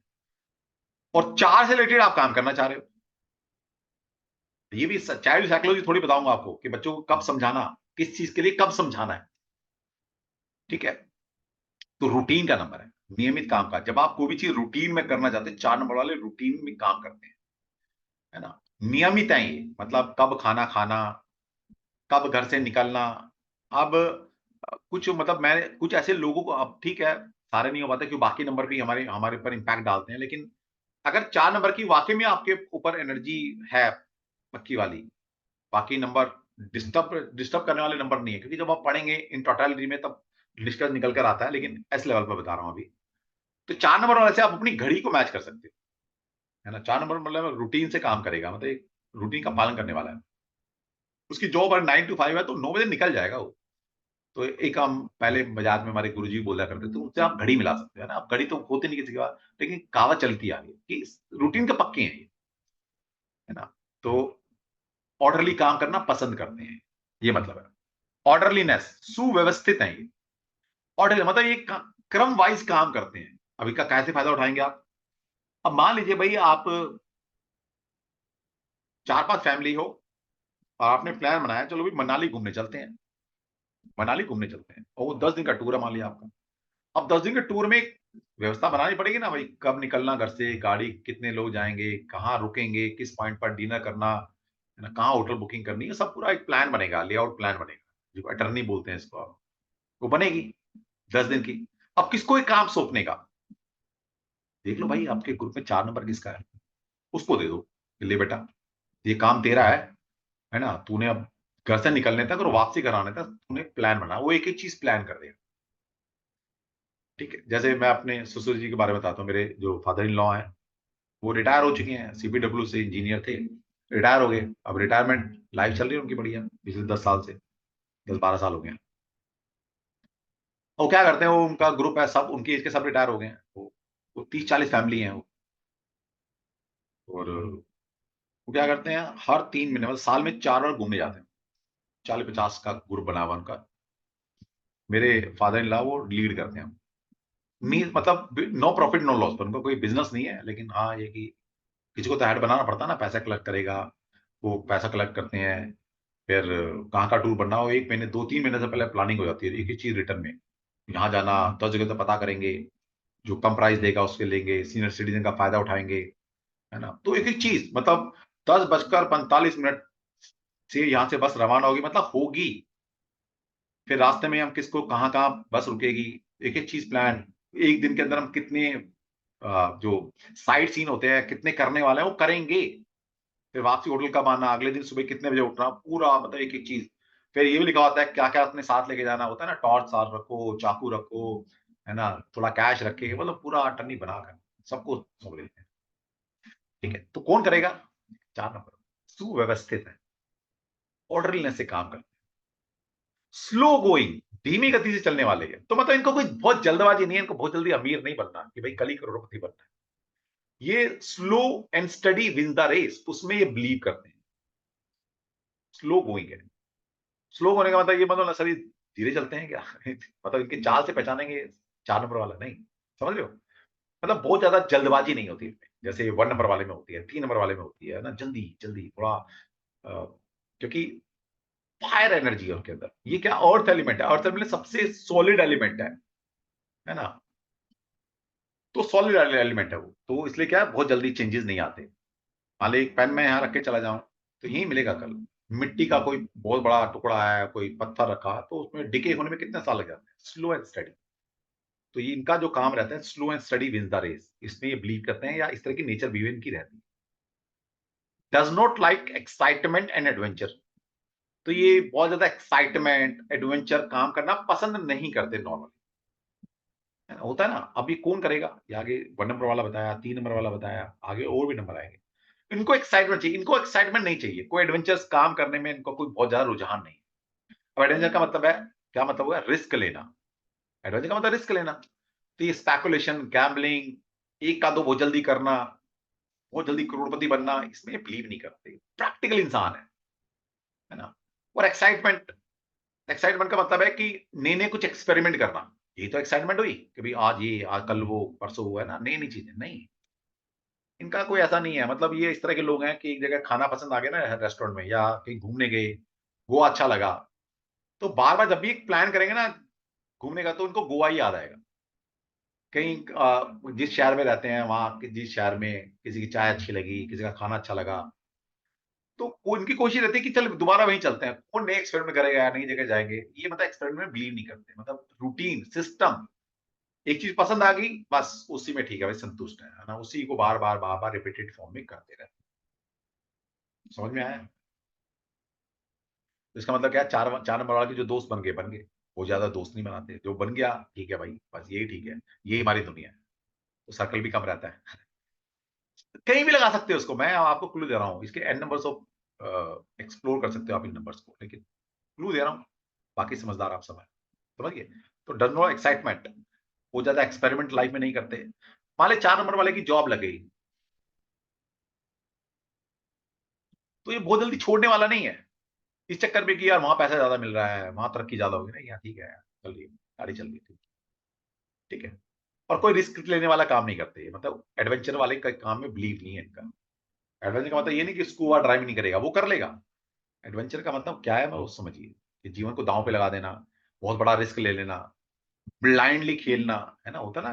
[SPEAKER 1] और 4 से रिलेटेड आप काम करना चाह रहे हो। ये भी चाइल्ड साइकोलॉजी थोड़ी बताऊंगा आपको कि बच्चों को कब समझाना, किस चीज के लिए कब समझाना है, ठीक है। तो रूटीन का नंबर है, नियमित काम का। जब आप कोई भी चीज रूटीन में करना चाहते हैं, 4 नंबर वाले रूटीन में काम करते हैं, है ना। नियमित है ये, मतलब कब खाना खाना, कब घर से निकलना। अब कुछ मतलब मैं कुछ ऐसे लोगों को, अब ठीक है सारे नहीं हो पाते क्योंकि बाकी नंबर भी हमारे हमारे ऊपर इंपैक्ट डालते हैं, लेकिन अगर 4 नंबर की वाकई में आपके ऊपर एनर्जी है पक्की वाली, बाकी नंबर डिस्टर्ब डिस्टर्ब करने वाले नंबर नहीं है, क्योंकि जब आप पढ़ेंगे इन टोटलिटी में तब निष्कर्ष निकल कर आता है, लेकिन एस लेवल पर बता रहा हूं अभी। तो 4 नंबर वाले से आप अपनी घड़ी को मैच कर सकते हो, है ना। 4 नंबर मतलब रूटीन से काम करेगा, मतलब एक रूटीन का पालन करने वाला है। उसकी जॉब अगर 9 to 5 है तो 9 बजे निकल जाएगा वो। तो एक हम पहले मजाक में हमारे गुरुजी बोला करते थे, तो उससे आप घड़ी मिला सकते हैं ना। आप घड़ी तो होती नहीं किसी के पास, लेकिन कहावत चलती आ रही है कि रूटीन के पक्के हैं ये, है ना। तो ऑर्डरली काम करना पसंद करते हैं, ये मतलब है ऑर्डरलीनेस, सुव्यवस्थित है ये। ऑर्डर मतलब ये क्रम वाइज काम करते हैं। अभी का कैसे फायदा उठाएंगे आप। अब मान लीजिए भाई आप 4-5 फैमिली हो और आपने प्लान बनाया, चलो भाई मनाली घूमने चलते हैं, मनाली घूमने चलते हैं, और वो 10 दिन का टूर है मान लिया आपका। अब 10 दिन के टूर में एक व्यवस्था बनानी पड़ेगी ना भाई, कब निकलना घर से, गाड़ी कितने लोग जाएंगे, कहाँ रुकेंगे, किस पॉइंट पर डिनर करना, है ना, कहाँ होटल बुकिंग करनी है, सब पूरा एक प्लान बनेगा, लेआउट प्लान बनेगा, जो अटर्नी बोलते हैं इसको आप। वो बनेगी 10 दिन की। अब किसको एक काम सौंपने का, देख लो भाई आपके ग्रुप में 4 नंबर किसका है, उसको दे दो कि ले बेटा ये काम तेरा है ना। तूने अब घर से निकलने तक और वापसी कराने तक तूने प्लान बना, वो एक एक चीज प्लान कर देगा, ठीक है। जैसे मैं अपने ससुर जी के बारे में बताता हूँ। मेरे जो फादर इन लॉ हैं वो रिटायर हो चुके हैं, सीपीडब्ल्यू से इंजीनियर थे, रिटायर हो गए। अब रिटायरमेंट लाइफ चल रही है उनकी बढ़िया, पिछले 10 साल से, 10-12 साल हो गए हैं। और क्या करते हैं, वो उनका ग्रुप है, सब उनकी एज के सब रिटायर हो गए हैं। वो 30-40 फैमिली है वो। और वो क्या करते हैं, हर 3 महीने मतलब साल में 4 बार घूमने जाते हैं। 40-50 का ग्रुप बना हुआ उनका। मेरे फादर इन लॉ वो लीड करते हैं। मीन मतलब नो प्रॉफिट नो लॉस, पर उनका कोई बिजनेस नहीं है, लेकिन हाँ ये कि किसी को तो हेड बनाना पड़ता है ना, पैसा कलेक्ट करेगा। वो पैसा कलेक्ट करते हैं, फिर कहाँ का टूर बनना हो 1 महीने 2-3 महीने से पहले प्लानिंग हो जाती है, एक ही चीज रिटर्न में। यहाँ जाना 10 जगह तो पता करेंगे, जो कम प्राइस देगा उसके लेंगे, सीनियर सिटीजन का फायदा उठाएंगे, है ना। तो एक एक चीज मतलब 10:45 से यहाँ से बस रवाना होगी, मतलब होगी। फिर रास्ते में हम किसको कहाँ कहाँ बस रुकेगी, एक एक चीज प्लान। एक दिन के अंदर हम कितने जो साइड सीन होते हैं कितने करने वाले हैं वो करेंगे। फिर वापसी होटल कब आना, अगले दिन सुबह कितने बजे उठना, पूरा मतलब एक एक चीज। फिर ये भी लिखा होता है क्या क्या अपने साथ लेके जाना होता है ना, टॉर्च साथ रखो, चाकू रखो, है ना, थोड़ा कैश रखे, मतलब पूरा अटर्नी बनाकर सबको सौंप देते हैं, ठीक है। तो कौन करेगा, 4 नंबर सुव्यवस्थित है, ऑर्डरलीनेस से काम करते हैं, स्लो गोइंग, धीमी गति से चलने वाले हैं। तो मतलब इनको कोई बहुत जल्दबाजी नहीं है, इनको बहुत जल्दी अमीर नहीं बनना कि भाई कल ही करोड़पति बनना है। ये slow and steady wins the race, उसमें ये बिलीव करते हैं। स्लो गोइंग है, स्लो होने का मतलब ये मतलब ना सभी धीरे चलते हैं क्या मतलब इनके चाल से पहचानेंगे 4 नंबर वाला, नहीं, समझ रहे हो। मतलब बहुत ज्यादा जल्दबाजी नहीं होती इनमें, जैसे 1 नंबर वाले में होती है, 3 नंबर वाले में होती है ना, जल्दी जल्दी थोड़ा क्योंकि फायर एनर्जी है उनके अंदर। ये क्या अर्थ एलिमेंट है, अर्थ एलिमेंट सबसे सॉलिड एलिमेंट है ना। तो सॉलिड एलिमेंट है वो, तो इसलिए क्या है, बहुत जल्दी चेंजेस नहीं आते। मान लो एक पेन में यहाँ रख के चला जाऊं तो यही मिलेगा कल। मिट्टी का कोई बहुत बड़ा टुकड़ा है, कोई पत्थर रखा, तो उसमें डिके होने में कितने साल लग जाते हैं, स्लो एंड स्टडी। तो ये इनका जो काम रहता है, slow and steady wins the race, इसमें ये बिलीव करते हैं, या इस तरह की नेचर भी इनकी रहती है। Does not like excitement and adventure, तो ये बहुत ज्यादा एक्साइटमेंट एडवेंचर काम करना पसंद नहीं करते नॉर्मली, है ना। होता है ना, अब ये कौन करेगा, ये आगे 1 नंबर वाला बताया, 3 नंबर वाला बताया, आगे और भी नंबर आएंगे। इनको एक्साइटमेंट चाहिए, इनको एक्साइटमेंट नहीं चाहिए, कोई एडवेंचर्स काम करने में इनको कोई बहुत ज्यादा रुझान नहीं। अब एडवेंचर का मतलब है, क्या मतलब हुआ, रिस्क लेना। एडवेंचर का मतलब रिस्क लेना। तो ये स्पेकुलेशन, गैम्बलिंग, एक का दो बहुत जल्दी करना, बहुत जल्दी करोड़पति बनना, इसमें बिलीव नहीं करते, प्रैक्टिकल इंसान है ना। और एक्साइटमेंट, एक्साइटमेंट का मतलब है कि नए नए कुछ एक्सपेरिमेंट करना, ये तो एक्साइटमेंट हुई कि भाई आज ये, आज कल वो, परसों वो, है ना, नई नई चीजें। नहीं, इनका कोई ऐसा नहीं है। मतलब ये इस तरह के लोग हैं कि एक जगह खाना पसंद आ गया ना रेस्टोरेंट में, या कहीं घूमने गए, गोवा अच्छा लगा, तो बार बार जब भी एक प्लान करेंगे ना घूमने का, तो उनको गोवा ही याद आएगा। कहीं जिस शहर में रहते हैं वहां, जिस शहर में किसी की चाय अच्छी लगी, किसी का खाना अच्छा लगा, तो उनकी कोशिश रहती है कि चल दोबारा वहीं चलते हैं। कौन नए एक्सपेरिमेंट करेगा, नई जगह जाएंगे, ये मतलब एक्सपेरिमेंट में बिलीव नहीं करते। मतलब रूटीन सिस्टम, एक चीज पसंद आ गई बस उसी में ठीक है भाई, संतुष्ट है ना, उसी को बार बार बार बार रिपीटेड फॉर्म में करते रहते। समझ में आया? तो इसका मतलब क्या है, चार चार नंबर वाले के जो दोस्त बन गए, वो ज्यादा दोस्त नहीं बनाते। जो बन गया ठीक है भाई, बस यही ठीक है, यही हमारी दुनिया है। तो सर्कल भी कम रहता है। कहीं भी लगा सकते हो उसको, मैं आपको क्लू दे रहा हूँ, इसके एन नंबर्स ऑफ एक्सप्लोर कर सकते हो आप इन नंबर्स को, लेकिन क्लू दे रहा हूँ। बाकी समझदार आप सब है, समझिए। तो डर नो एक्साइटमेंट, वो ज्यादा एक्सपेरिमेंट लाइफ में नहीं करते। मान ले 4 नंबर वाले की जॉब लग गई, तो ये बहुत जल्दी छोड़ने वाला नहीं है, इस चक्कर में कि यार वहां पैसा ज्यादा मिल रहा है, वहां तरक्की ज्यादा होगी, नहीं यार ठीक है, चल रही है, गाड़ी चल रही है, ठीक है। और कोई रिस्क लेने वाला काम नहीं करते, मतलब एडवेंचर वाले का काम में बिलीव नहीं है इनका। एडवेंचर का मतलब ये नहीं कि स्कूबा ड्राइव नहीं करेगा, वो कर लेगा। एडवेंचर का मतलब क्या है, मैं वो समझिए कि जीवन को दांव पे लगा देना, बहुत बड़ा रिस्क ले लेना, ब्लाइंडली खेलना, है ना, होता ना,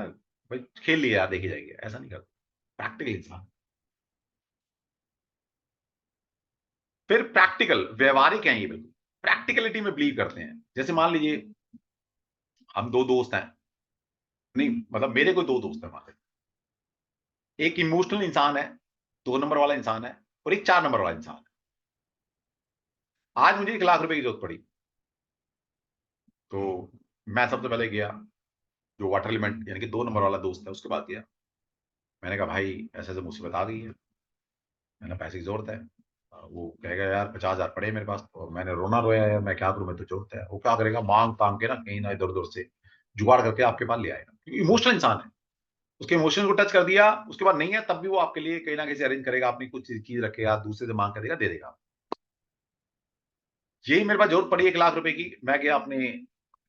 [SPEAKER 1] भाई खेल लिया यार देखी जाएगी, ऐसा नहीं करता प्रैक्टिकल इंसान। फिर प्रैक्टिकल, व्यवहारिक है ये, बिल्कुल प्रैक्टिकलिटी में बिलीव करते हैं। जैसे मान लीजिए हम दो दोस्त हैं, नहीं मतलब मेरे कोई दो दोस्त हैं हमारे, एक इमोशनल इंसान है, 2 नंबर वाला इंसान है, और एक 4 नंबर वाला इंसान है। आज मुझे 1 लाख रुपए की जरूरत पड़ी, तो मैं सबसे पहले गया, जो वाटर एलिमेंट यानी कि 2 नंबर वाला दोस्त है उसके पास गया। मैंने कहा भाई ऐसे ऐसे मुसीबत आ गई है, मैंने पैसे की जरूरत है। वो कहेगा यार 50,000 पड़े हैं मेरे पास, और मैंने रोना रोया यार, मैं क्या करूं, मैं तो जरूरत है। वो क्या करेगा, मांग तांग के ना कहीं ना इधर उधर से जुगाड़ करके आपके पास ले आएगा, क्योंकि इमोशनल इंसान है। उसके इमोशन को टच कर दिया, उसके बाद नहीं है तब भी वो आपके लिए कहीं ना कहीं से अरेंज करेगा, अपनी कुछ चीज रखेगा, दूसरे से मांग कर देगा, दे देगा। यही मेरे पास जरूरत पड़ी 1 लाख रुपए की, मैं गया अपने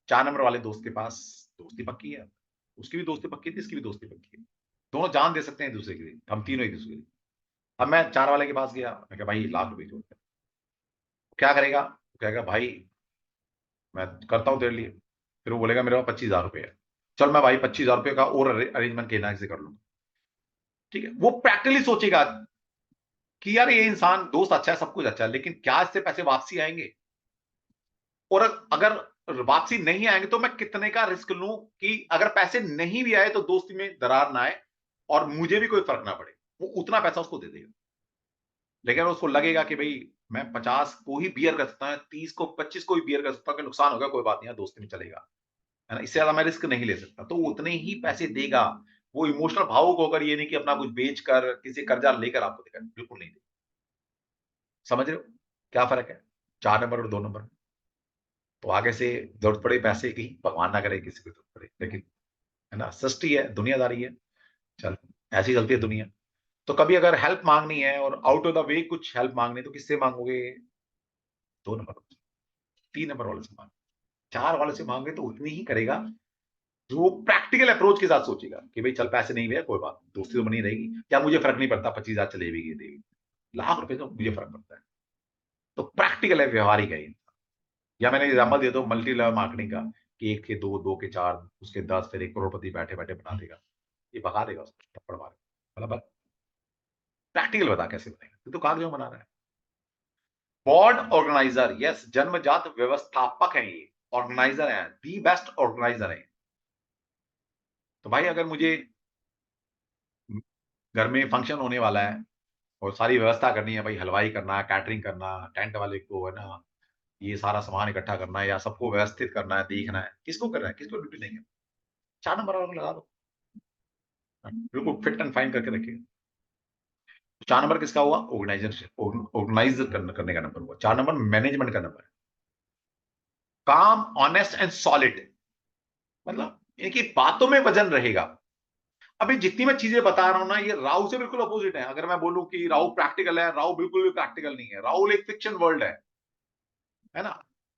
[SPEAKER 1] 4 नंबर वाले दोस्त के पास। दोस्ती पक्की है, उसकी भी दोस्ती पक्की थी, इसकी भी दोस्ती पक्की है, दोनों जान दे सकते हैं एक दूसरे के लिए, हम तीनों एक दूसरे के लिए। अब मैं 4 वाले के पास गया, मैं कहा भाई 1 लाख रुपए की जरूरत है। क्या करेगा, वो कहेगा भाई मैं करता हूँ तेरे लिए। फिर वो बोलेगा मेरे पास 25,000 रुपए है, चल मैं भाई 25,000 रुपए का और अरेंजमेंट कहना से कर लूंगा, ठीक है। वो प्रैक्टिकली सोचेगा कि यार ये इंसान दोस्त अच्छा है, सब कुछ अच्छा है, लेकिन क्या इससे पैसे वापसी आएंगे, और अगर वापसी नहीं आएंगे तो मैं कितने का रिस्क लूं कि अगर पैसे नहीं भी आए तो दोस्ती में दरार ना आए और मुझे भी कोई फर्क ना पड़े। वो उतना पैसा उसको दे देगा, लेकिन उसको लगेगा कि भाई मैं 50 को ही बियर कर सकता हूँ, 30 को 25 को ही बियर कर सकता हूँ, कि नुकसान होगा कोई बात नहीं, दोस्ती में चलेगा, है ना, इससे ज्यादा मैं रिस्क नहीं ले सकता, तो वो उतने ही पैसे देगा। वो इमोशनल भावुक होकर, ये नहीं कि अपना कुछ बेच कर किसी कर्जा लेकर आपको देगा, बिल्कुल नहीं देगा। समझ रहे हो क्या फर्क है 4 नंबर और 2 नंबर? तो आगे से जरूरत पड़े पैसे की, भगवान ना करे किसी को जरूरत पड़े, लेकिन है ना, सृष्टि है, दुनियादारी है, चल ऐसी चलती है दुनिया। तो कभी अगर हेल्प मांगनी है और आउट ऑफ द वे कुछ हेल्प मांगनी है, तो किससे मांगोगे? 2 नंबर, 3 नंबर वाले से मांग, 4 वाले से मांगे तो उतनी ही करेगा जो वो प्रैक्टिकल अप्रोच के साथ सोचेगा कि भाई चल पैसे नहीं भैया कोई बात, दोस्ती तो बनी रहेगी, क्या मुझे फर्क नहीं पड़ता, 25,000 चले भी गए देगी, 1 लाख रुपए तो मुझे फर्क पड़ता है। तो प्रैक्टिकल है, व्यवहारिक है ये। या मैंने एग्जाम्पल दिया तो मल्टी लेवल मार्केटिंग का, कि 1 के 2, 2 के 4, उसके 10, फिर 1 करोड़पति बैठे बैठे बना देगा, ये भगा देगा उसको थप्पड़ मार के। मतलब प्रैक्टिकल बता कैसे बनेगा, तू तो कागजों में बना रहा है। बोर्ड ऑर्गेनाइजर, यस, जन्मजात व्यवस्थापक है ये, ऑर्गेनाइजर है, दी बेस्ट ऑर्गेनाइजर है। तो भाई अगर मुझे घर में फंक्शन होने वाला है और सारी व्यवस्था करनी है, भाई हलवाई करना है, कैटरिंग करना, टेंट वाले को, है ना, ये सारा सामान इकट्ठा करना है, या सबको व्यवस्थित करना है, देखना है, किसको करना है, किसको ड्यूटी नहीं है, 4 नंबर वालों को लगा दो, बिल्कुल फिट एंड फाइन करके रखिए। 4 नंबर किसका हुआ? ऑर्गेनाइजेशन, ऑर्गेनाइज करने का नंबर हुआ। 4 नंबर मैनेजमेंट का नंबर है, काम, ऑनेस्ट एंड सॉलिड, मतलब इनकी बातों में वजन रहेगा। अभी जितनी मैं चीजें बता रहा हूं ना, ये राहु से बिल्कुल अपोजिट है। अगर मैं बोलूं कि राहु प्रैक्टिकल है, राहु बिल्कुल भी प्रैक्टिकल नहीं है, राहु एक फिक्शन वर्ल्ड है ना।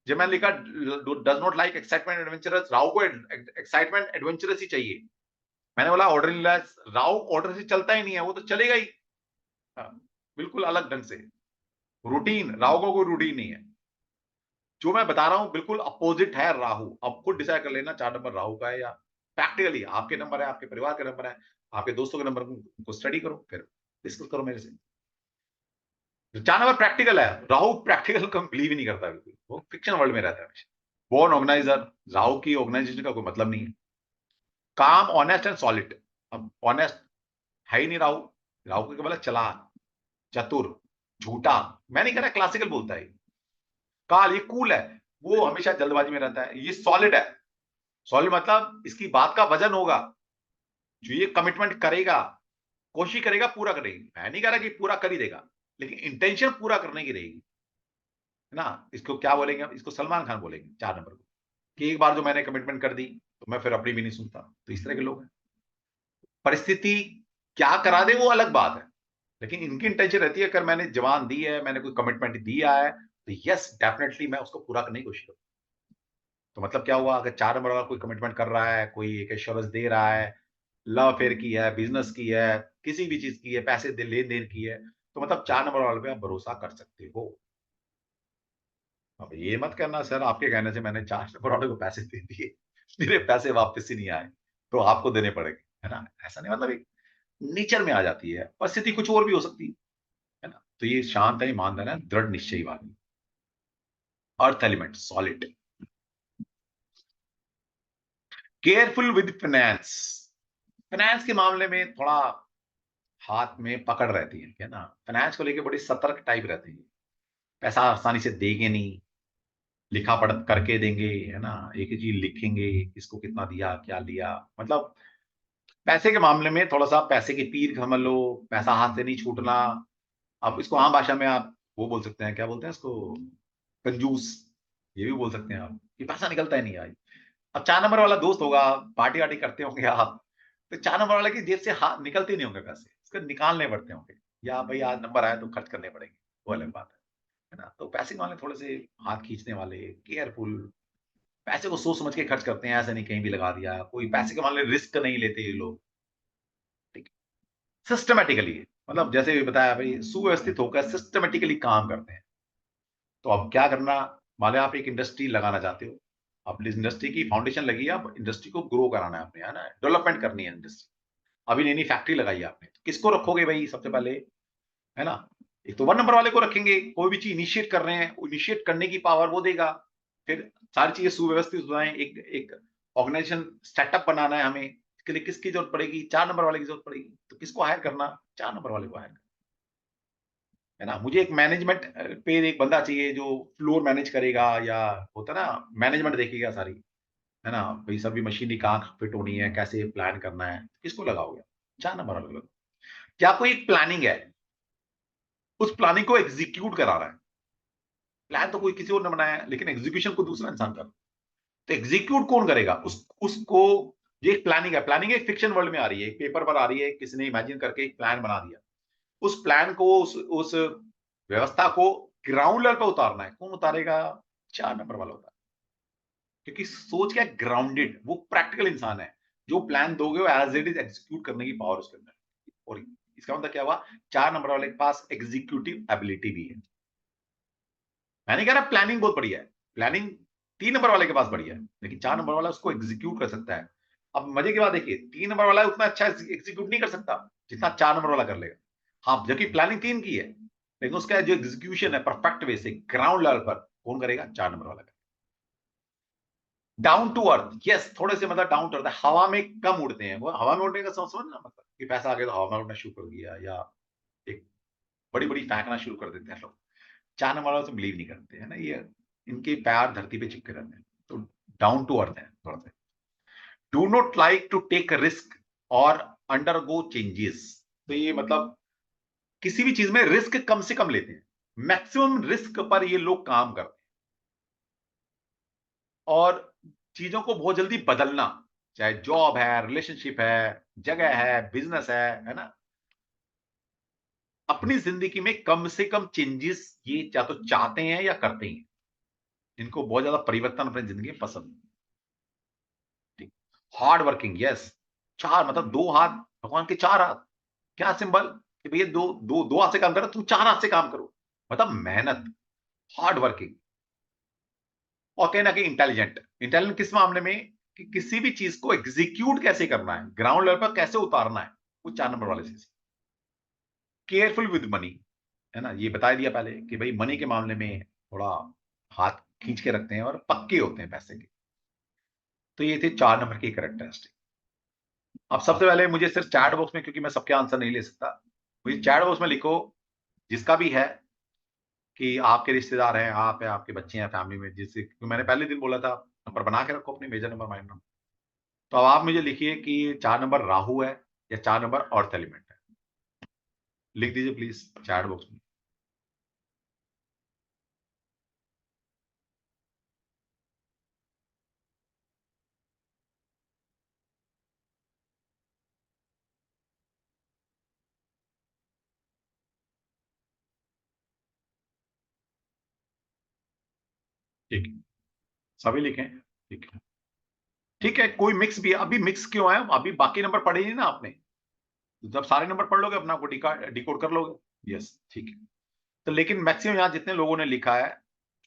[SPEAKER 1] जब मैंने लिखा does not like excitement adventurous, Rahu को एक्साइटमेंट एडवेंचरस ही चाहिए। मैंने बोला ऑर्डरली लाइफ, राहु ऑर्डर से चलता ही नहीं है, वो तो चलेगा ही बिल्कुल अलग ढंग से। रूटीन, राहु को कोई रूटीन नहीं है। जो मैं बता रहा हूं बिल्कुल अपोजिट है राहु। अब खुद डिसाइड कर लेना 4 नंबर राहु का है या प्रैक्टिकली आपके नंबर है, आपके परिवार के नंबर है, आपके दोस्तों के नंबर को स्टडी करो, फिर डिस्कस करो मेरे से। 4 नंबर प्रैक्टिकल है, राहु प्रैक्टिकल को बिलीव ही नहीं करता, बिल्कुल वो फिक्शन वर्ल्ड में रहता है हमेशा। बोर्न ऑर्गेनाइजर, राहु की ऑर्गेनाइजेशन का कोई मतलब नहीं है। काम, ऑनेस्ट एंड सॉलिड। अब ऑनेस्ट है ही नहीं राहु। राहु को केवल चालाक, चतुर, झूठा। मैं नहीं कह रहा क्लासिकल बोलता है। काल, ये कूल है, वो हमेशा जल्दबाजी में रहता है। ये सॉलिड है। सॉलिड मतलब इसकी बात का वजन होगा, जो ये कमिटमेंट करेगा, कोशिश करेगा पूरा करेगी। मैं नहीं कह रहा कि पूरा कर ही देगा, लेकिन इंटेंशन पूरा करने की रहेगी, है ना। इसको क्या बोलेंगे, इसको सलमान खान बोलेंगे 4 नंबर को, कि एक बार जो मैंने कमिटमेंट कर दी तो मैं फिर अपनी भी नहीं सुनता। तो इस तरह के लोग हैं। परिस्थिति क्या करा दे वो अलग बात है, लेकिन इनकी इंटेंशन रहती है अगर मैंने जवान दी है, मैंने कोई कमिटमेंट दिया है, तो यस डेफिनेटली मैं उसको पूरा करने की कोशिश करूँ। तो मतलब क्या हुआ, अगर 4 नंबर वाला कोई कमिटमेंट कर रहा है, कोई एक एश्योरेंस दे रहा है, लव अफेयर की है, बिजनेस की है, किसी भी चीज की है, पैसे लेन देन की है, तो मतलब 4 नंबर वाले पे आप भरोसा कर सकते हो। अब ये मत करना सर आपके कहने से मैंने 4 नंबर वाले को पैसे दे दिए, मेरे पैसे वापस ही नहीं आए, तो आपको देने पड़ेंगे, है ना। ऐसा नहीं, मतलब एक नेचर में आ जाती है, परिस्थिति कुछ और भी हो सकती है ना। तो ये शांत है, ईमानदार है, दृढ़ निश्चयी वाली। Earth element solid. Careful with finance. Finance के मामले में थोड़ा हाथ में पकड़ रहती है ना। फाइनेंस को लेके बड़ी सतर्क टाइप रहते हैं। पैसा आसानी से देंगे नहीं, लिखा पढ़ करके देंगे, है ना। एक ही चीज लिखेंगे, किसको कितना दिया, क्या लिया, मतलब पैसे के मामले में थोड़ा सा पैसे के पीर समझ लो, पैसा हाथ से नहीं छूटना। अब इसको आम भाषा में आप वो बोल सकते हैं, क्या बोलते हैं इसको, कंजूस। ये भी बोल सकते हैं आप कि पैसा निकलता ही नहीं आज। अब 4 नंबर वाला दोस्त होगा, पार्टी वार्टी करते होंगे आप, तो 4 नंबर वाले की जेब से हाथ निकलते ही नहीं होंगे पैसे, इसको निकालने पड़ते होंगे, या भाई आज नंबर आया तो खर्च करने पड़ेंगे, वो अलग बात है ना। तो पैसे वाले थोड़े से हाथ खींचने वाले, केयरफुल, पैसे को सोच समझ के खर्च करते हैं, ऐसे नहीं कहीं भी लगा दिया। कोई पैसे के मामले रिस्क नहीं लेते ये लोग, ठीक है। सिस्टमेटिकली, मतलब जैसे भी बताया भाई, सुव्यवस्थित होकर सिस्टमेटिकली काम करते हैं। तो अब क्या करना, मान लो आप एक इंडस्ट्री लगाना चाहते हो, अब इस इंडस्ट्री की फाउंडेशन लगी है, अब इंडस्ट्री को ग्रो कराना है अपने, है ना, डेवलपमेंट करनी है इंडस्ट्री। अभी नई नई फैक्ट्री लगाई है आपने, तो किसको रखोगे भाई सबसे पहले, है ना। एक तो 1 नंबर वाले को रखेंगे, कोई भी चीज इनिशिएट कर रहे हैं, इनिशिएट करने की पावर वो देगा। फिर सारी चीजें सुव्यवस्थित हो जाए, एक एक ऑर्गेनाइजेशन सेटअप बनाना है हमें, इसके लिए किसकी जरूरत पड़ेगी, 4 नंबर वाले की जरूरत पड़ेगी। तो किसको हायर करना, 4 नंबर वाले को हायर करना, है ना। मुझे एक मैनेजमेंट पे एक बंदा चाहिए जो फ्लोर मैनेज करेगा, या होता है ना मैनेजमेंट देखेगा सारी, है ना। भाई सभी मशीनरी कहाँ फिट होनी है, कैसे प्लान करना है, किसको लगाओगे, 4 नंबर वाले को। क्या कोई एक प्लानिंग है, उस प्लानिंग को एग्जीक्यूट करा रहा है। प्लान तो कोई किसी और ने बनाया है, लेकिन एग्जीक्यूशन को दूसरा इंसान कर, तो एग्जीक्यूट कौन करेगा, उसको। ये एक प्लानिंग है, प्लानिंग एक फिक्शन वर्ल्ड में आ रही है, एक पेपर पर आ रही है, किसी ने इमेजिन करके एक प्लान बना दिया। उस प्लान को, उस व्यवस्था को ग्राउंड लेवल पर उतारना है, कौन उतारेगा, 4 नंबर वाला उतारेगा। क्योंकि सोच क्या ग्राउंडेड, वो प्रैक्टिकल इंसान है। जो प्लान दोगे वो एज इट इज एग्जीक्यूट करने की पावर उसके अंदर है। और इसका मतलब क्या हुआ, 4 नंबर वाले के पास एग्जीक्यूटिव एबिलिटी भी है। मैं नहीं कह रहा प्लानिंग बहुत बढ़िया है, प्लानिंग 3 नंबर वाले के पास बढ़िया है, लेकिन 4 नंबर वाला उसको एग्जीक्यूट कर सकता है। अब मजे की बात देखिए, 3 नंबर वाला उतना अच्छा एग्जीक्यूट नहीं कर सकता जितना 4 नंबर वाला कर लेगा। हाँ, जबकि प्लानिंग 3 की है, लेकिन उसका जो एग्जीक्यूशन है परफेक्ट वे से ग्राउंड लेवल पर कौन करेगा, 4 नंबर वाला। डाउन टू अर्थ, यस, थोड़े से मतलब डाउन टू अर्थ, हवा में कम उड़ते हैं। वो हवा में उड़ने का समझ ना, मतलब कि पैसा आ गया तो हवा में उड़ना शुरू कर दिया, या एक बड़ी बड़ी फेंकना शुरू कर देते हैं लोग। 4 नंबर वालों से बिलीव नहीं करते, है ना। ये इनके पैर धरती पे चिपके रहते हैं, तो डाउन टू अर्थ है थोड़ा सा। Do not like to take risk और अंडरगो चेंजेस। तो ये मतलब किसी भी चीज में रिस्क कम से कम लेते हैं, मैक्सिमम रिस्क पर ये लोग काम करते हैं। और चीजों को बहुत जल्दी बदलना, चाहे जॉब है, रिलेशनशिप है, जगह है, बिजनेस है ना। अपनी जिंदगी में कम से कम चेंजेस ये या तो चाहते हैं या करते हैं। इनको बहुत ज्यादा परिवर्तन अपनी जिंदगी में पसंद। ठीक, हार्ड वर्किंग, यस। चार मतलब दो हाथ, भगवान के चार हाथ। क्या सिंबल कि भैया दो दो दो हाथ से काम करो, तुम चार हाथ से काम करो। मतलब मेहनत, हार्ड वर्किंग, और कहीं ना कहीं इंटेलिजेंट। इंटेलिजेंट किस मामले में कि किसी भी चीज को एग्जीक्यूट कैसे करना है, ग्राउंड लेवल पर कैसे उतारना है, वो 4 नंबर वाले से। केयरफुल विद मनी, है ना, ये बता दिया पहले कि भाई मनी के मामले में थोड़ा हाथ खींच के रखते हैं और पक्के होते हैं पैसे के। तो ये थे 4 नंबर की कैरेक्टरिस्टिक। अब सबसे पहले मुझे सिर्फ चैट बॉक्स में, क्योंकि मैं सबके आंसर नहीं ले सकता, मुझे चैट बॉक्स में लिखो जिसका भी है कि आपके रिश्तेदार हैं, आप है, आपके बच्चे हैं फैमिली में, जिससे, क्योंकि मैंने पहले दिन बोला था नंबर बना के रखो अपने, मेजर नंबर माइनर नंबर। तो अब आप मुझे लिखिए कि 4 नंबर राहु है या 4 नंबर अर्थ एलिमेंट है। लिख दीजिए प्लीज चैट बॉक्स में। ठीक है, सभी लिखें। ठीक है, ठीक है, कोई मिक्स भी, अभी मिक्स क्यों है, अभी बाकी नंबर पढ़े ही नहीं ना आपने। जब सारे नंबर पढ़ लोगे अपना को डिकोड कर लोगे। यस, ठीक है। तो लेकिन मैक्सिमम यहाँ जितने लोगों ने लिखा है,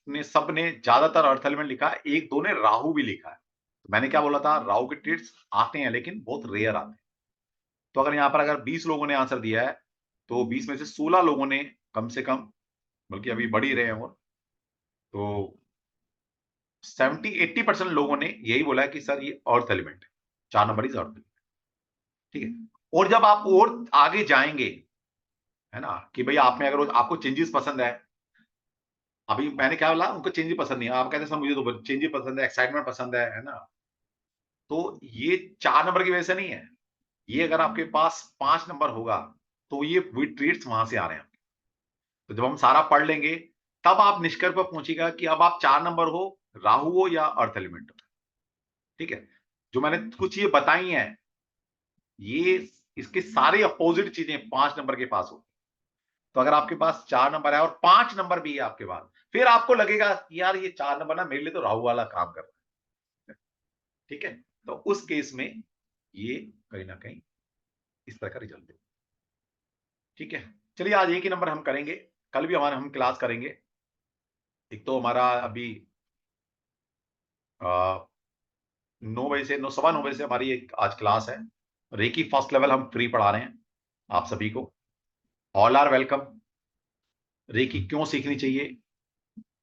[SPEAKER 1] ने सब ने ज्यादातर अर्थ एलिमेंट लिखा है, एक दो ने राहु भी लिखा है। तो मैंने क्या बोला था, राहु के ट्रेड्स आते हैं लेकिन बहुत रेयर आते हैं। तो अगर यहाँ पर अगर 20 लोगों ने आंसर दिया है, तो 20 में से 16 लोगों ने कम से कम, बल्कि अभी बढ़ ही रहे हैं, और तो 70-80% लोगों ने यही बोला है कि सर ये अर्थ एलिमेंट है, 4 नंबर इज अर्थ एलिमेंट। ठीक है, और जब आप और आगे जाएंगे, है ना, कि भाई आप में अगर आपको चेंजेस पसंद है, अभी मैंने क्या बोला, उनको चेंजेस पसंद नहीं है, आप कहते हैं सर मुझे तो चेंजेस पसंद है, एक्साइटमेंट पसंद है ना। तो ये 4 नंबर की वजह से नहीं है, ये अगर आपके पास 5 नंबर होगा, तो ये ट्रेड्स वहां से आ रहे हैं। तो जब हम सारा पढ़ लेंगे, तब आप निष्कर्ष पर पहुंचेगा कि अब आप 4 नंबर हो, राहु हो या अर्थ एलिमेंट हो। ठीक है, जो मैंने कुछ ये बताई हैं, ये इसके सारे अपोजिट चीजें 5 नंबर के पास हो। तो अगर आपके पास 4 नंबर है और 5 नंबर भी है आपके पास, फिर आपको लगेगा कि यार ये 4 नंबर ना मेरे लिए तो राहु वाला काम कर रहा है। ठीक है, तो उस केस में ये कहीं ना कहीं इस तरह का रिजल्ट दे। ठीक है, चलिए आज एक ही नंबर हम करेंगे, कल भी हमारे हम क्लास करेंगे। एक तो हमारा अभी 9 बजे से 9, 9:15 से हमारी एक आज क्लास है। रेकी फर्स्ट लेवल हम फ्री पढ़ा रहे हैं आप सभी को। All are welcome. रेकी क्यों सीखनी चाहिए,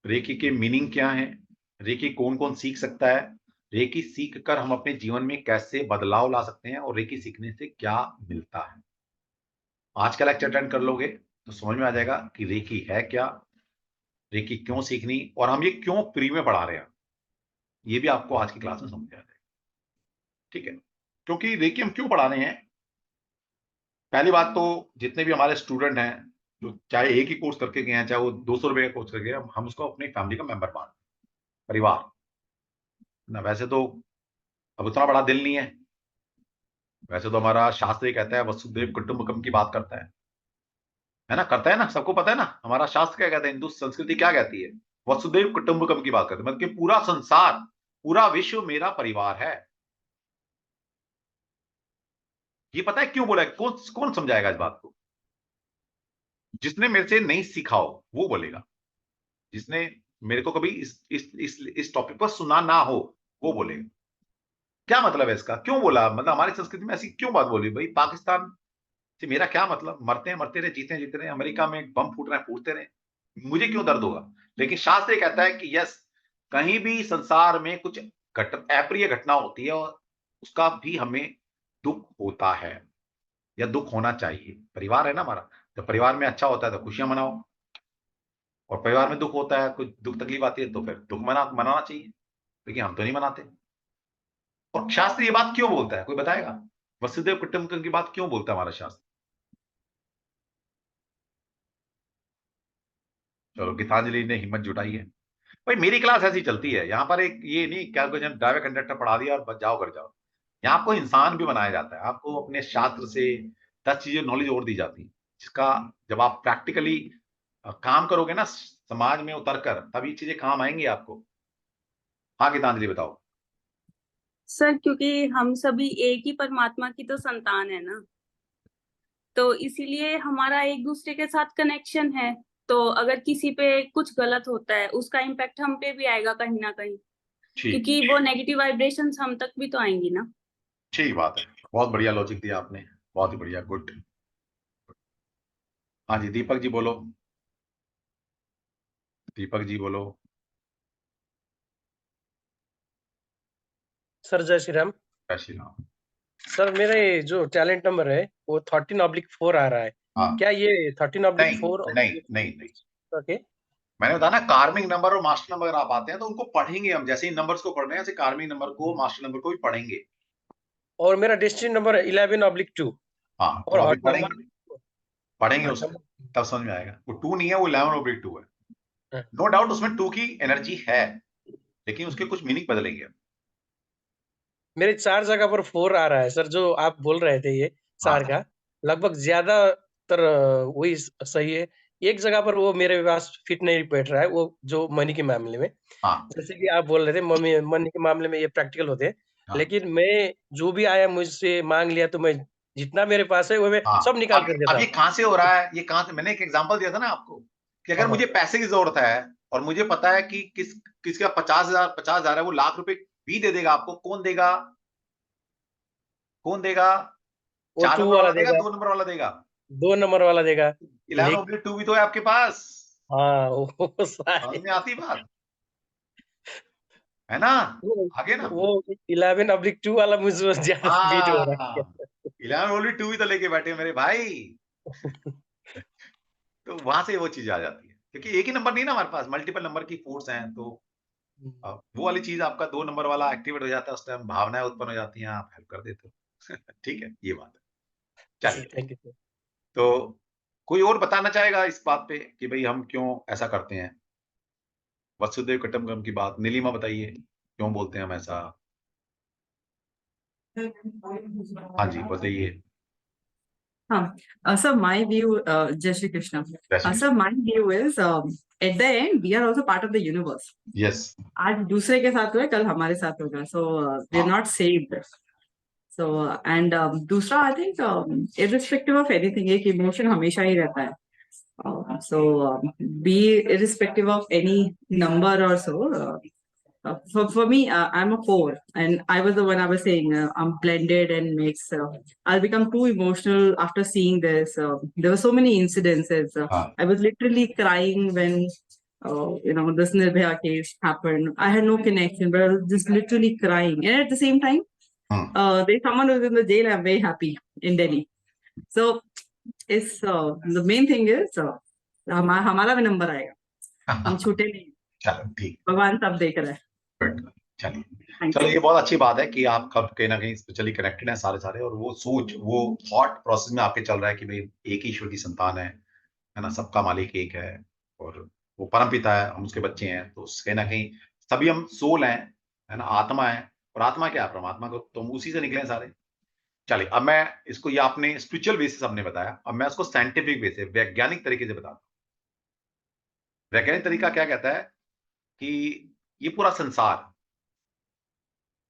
[SPEAKER 1] रेकी के मीनिंग क्या है, रेकी कौन कौन सीख सकता है, रेकी सीख कर हम अपने जीवन में कैसे बदलाव ला सकते हैं, और रेकी सीखने से क्या मिलता है। आज का लेक्चर अटेंड कर लोगे तो समझ में आ जाएगा कि रेकी है क्या, रेकी क्यों सीखनी, और हम ये क्यों फ्री में पढ़ा रहे हैं, ये भी आपको आज की क्लास में समझ आ जाएगा। ठीक है, क्योंकि रेकी हम क्यों पढ़ा रहे हैं, पहली बात तो जितने भी हमारे स्टूडेंट हैं, जो चाहे एक ही कोर्स करके गए हैं, चाहे वो 200 रुपए का कोर्स करके गए, हम उसको अपनी फैमिली का मेंबर मान, परिवार ना। वैसे तो अब उतना बड़ा दिल नहीं है, वैसे तो हमारा शास्त्र ये कहता है वसुदेव कुटुंबकम की बात करता है ना, करता है ना, सबको पता है ना हमारा शास्त्र क्या कहता है, हिंदू संस्कृति क्या कहती है, वसुदेव कुटुंबकम की बात करते हैं, मतलब कि पूरा संसार, पूरा विश्व मेरा परिवार है। ये पता है क्यों बोला है, कौन कौन समझाएगा इस बात को, जिसने मेरे से नहीं सीखा हो वो बोलेगा, जिसने मेरे को कभी इस टॉपिक पर सुना ना हो वो बोलेगा। क्या मतलब है इसका, क्यों बोला, मतलब हमारी संस्कृति में ऐसी क्यों बात बोली, भाई पाकिस्तान से मेरा क्या मतलब, मरते हैं मरते रहे, जीते हैं जीते रहे, अमेरिका में बम फूट रहे हैं फूटते रहे, मुझे क्यों दर्द होगा। लेकिन शास्त्र ये कहता है कि यस, कहीं भी संसार में कुछ अप्रिय घटना होती है और उसका भी हमें दुख होता है, या दुख होना चाहिए। परिवार है ना हमारा, जब परिवार में अच्छा होता है तो खुशियां मनाओ, और परिवार में दुख होता है, कुछ दुख तकलीफ आती है तो फिर दुख मनाना चाहिए, लेकिन हम तो नहीं मनाते। और शास्त्र ये बात क्यों बोलता है, कोई बताएगा, वसुदेव कुटुंबकम की बात क्यों बोलता है हमारा शास्त्र। चलो गीतांजलि ने हिम्मत जुटाई है। भाई मेरी क्लास ऐसी चलती है, यहाँ पर एक ये नहीं क्या ड्राइवर कंडक्टर पढ़ा दिया और बस जाओ कर जाओ। यहाँ आपको इंसान भी बनाया जाता है, आपको अपने शास्त्र से 10 चीजें नॉलेज और दी जाती है, जिसका जब आप प्रैक्टिकली काम करोगे ना समाज में उतर कर, तब ये चीजें काम आएंगी आपको। हाँ गीतांजलि बताओ।
[SPEAKER 3] सर क्योंकि हम सभी एक ही परमात्मा की तो संतान है ना, तो इसीलिए हमारा एक दूसरे के साथ कनेक्शन है। तो अगर किसी पे कुछ गलत होता है उसका इम्पैक्ट हम पे भी आएगा कहीं ना कहीं,
[SPEAKER 1] ठीक,
[SPEAKER 3] क्योंकि वो नेगेटिव वाइब्रेशंस हम तक भी तो आएंगी ना।
[SPEAKER 1] ठीक बात है, बहुत बढ़िया लॉजिक दिया आपने, बहुत ही बढ़िया, गुड। हाँ जी दीपक जी बोलो, दीपक जी बोलो।
[SPEAKER 5] सर जय श्री राम।
[SPEAKER 1] जय श्री राम।
[SPEAKER 5] सर मेरा ये जो टैलेंट नंबर है वो 13/4 आ रहा है।
[SPEAKER 1] हाँ
[SPEAKER 5] क्या ये 13/4
[SPEAKER 1] नहीं नहीं नहीं नहीं,
[SPEAKER 5] ओके।
[SPEAKER 1] मैंने बताया ना कार्मिक नंबर और मास्टर नंबर आप आते हैं तो उनको पढ़ेंगे हम, जैसे ही नंबर्स को पढ़ रहे हैं ऐसे कार्मिक नंबर को मास्टर नंबर को भी पढ़ेंगे।
[SPEAKER 5] और मेरा डेस्टिनी नंबर 11/2
[SPEAKER 1] हाँ तो
[SPEAKER 5] और
[SPEAKER 1] अभी
[SPEAKER 5] हॉट
[SPEAKER 1] पढ़ेंगे,
[SPEAKER 5] नंबर।
[SPEAKER 1] पढ़ेंगे
[SPEAKER 5] अच्छा।
[SPEAKER 1] उसको, तब समझ में आएगा। वो 2 नहीं है, वो 11/2 है।
[SPEAKER 5] हाँ।
[SPEAKER 1] नो डाउट उसमें 2 की एनर्जी है, लेकिन उसके कुछ मीनिंग बदलेंगे।
[SPEAKER 5] मेरे 4 जगह पर 4 आ रहा है सर, जो आप बोल रहे थे ये
[SPEAKER 1] हाँ
[SPEAKER 5] 4 का लगभग ज्यादातर वही सही है। एक जगह पर वो मेरे पास फिट नहीं बैठ रहा है, वो जो मनी के मामले में।
[SPEAKER 1] हाँ
[SPEAKER 5] जैसे कि आप बोल रहे थे मनी के मामले में ये प्रैक्टिकल होते हैं,
[SPEAKER 1] हाँ
[SPEAKER 5] लेकिन मैं जो भी आया मुझसे मांग लिया तो मैं जितना मेरे पास है वो मैं
[SPEAKER 1] हाँ।
[SPEAKER 5] सब निकाल
[SPEAKER 1] अब
[SPEAKER 5] कर देता
[SPEAKER 1] अब ये
[SPEAKER 5] हूँ।
[SPEAKER 1] कहां से हो रहा है, ये कहां से, मैंने एक एग्जांपल दिया था ना आपको कि अगर
[SPEAKER 5] हाँ,
[SPEAKER 1] मुझे पैसे की जरूरत है और मुझे पता है कि किसका 50,000 है, वो लाख रुपए भी दे देगा आपको, कौन देगा, कौन देगा?
[SPEAKER 5] वो
[SPEAKER 1] 4
[SPEAKER 5] 2
[SPEAKER 1] नंबर
[SPEAKER 5] वाला
[SPEAKER 1] वाला देगा,
[SPEAKER 5] देगा,
[SPEAKER 1] 2 नंबर वाला देगा?
[SPEAKER 5] 2 नंबर वाला देगा।
[SPEAKER 1] 11/2 भी तो है आपके पास,
[SPEAKER 5] हाँ वो
[SPEAKER 1] समझ
[SPEAKER 5] सारे
[SPEAKER 1] में आती बात है ना?
[SPEAKER 5] वो
[SPEAKER 1] आगे ना,
[SPEAKER 5] वो 11/2 वाला मुझे ज्यादा बीट हो रहा है।
[SPEAKER 1] हाँ 11/2 भी तो लेके बैठे हैं मेरे भाई। तो वहां से वो चीज आ जाती है, क्योंकि एक ही नंबर नहीं ना हमारे पास, मल्टीपल नंबर की फोर्स हैं, तो वो वाली चीज आपका 2 नंबर वाला एक्टिवेट हो जाता है, उस टाइम भावनाएं उत्पन्न हो जाती हैं, आप हेल्प कर देते हो। ठीक है, ये बात है। चलिए,
[SPEAKER 5] थैंक यू सर।
[SPEAKER 1] तो कोई और बताना चाहेगा इस बात पे कि भाई हम क्यों ऐसा करते हैं? वसुदेव कुटुंबकम की बात, नीलिमा बताइए, क्यों बोलते हैं हम ऐसा? हाँ जी बताइए।
[SPEAKER 2] So my view, Jai Shri Krishna.
[SPEAKER 1] जैसे
[SPEAKER 2] So my view is, at the end, we are also part of the universe.
[SPEAKER 1] Yes,
[SPEAKER 2] आज दूसरे के साथ हुआ, कल हमारे साथ होगा. So we are not saved. So and दूसरा, I think, irrespective of anything, एक emotion हमेशा ही रहता है. So be irrespective of any number or so. For me, I'm a 4, and I was the one I was saying, I'm blended and mixed. I'll become too emotional after seeing this. There were so many incidences.
[SPEAKER 1] हाँ
[SPEAKER 2] I was literally crying when, this Nirbhaya case happened. I had no connection, but I was just literally crying. And at the same time, there's someone who's in the jail. I'm very happy in Delhi. So it's the main thing is, हमारा भी number आएगा, हम छूटे नहीं,
[SPEAKER 1] चलो ठीक,
[SPEAKER 2] भगवान सब देख रहा है.
[SPEAKER 1] चलिए
[SPEAKER 2] Thanks.
[SPEAKER 1] चलो, ये बहुत अच्छी बात है कि आप कब कहीं ना कहीं स्पिरिचुअली कनेक्टेड हैं सारे सारे, और वो सोच, वो थॉट प्रोसेस में आपके चल रहा है कि भाई एक ही ईश्वर की संतान है ना, सबका मालिक एक है, और वो परम पिता है, हम उसके बच्चे हैं, तो कहीं ना कहीं सभी हम सोल हैं, है ना, आत्मा है, और आत्मा क्या है, परमात्मा को, तो हम उसी से निकले हैं सारे। चलिए, अब मैं इसको, ये आपने स्पिरिचुअल बेसिस हमने बताया, अब मैं उसको साइंटिफिक वे से, वैज्ञानिक तरीके से बताता हूँ। वैज्ञानिक तरीका क्या कहता है कि ये पूरा संसार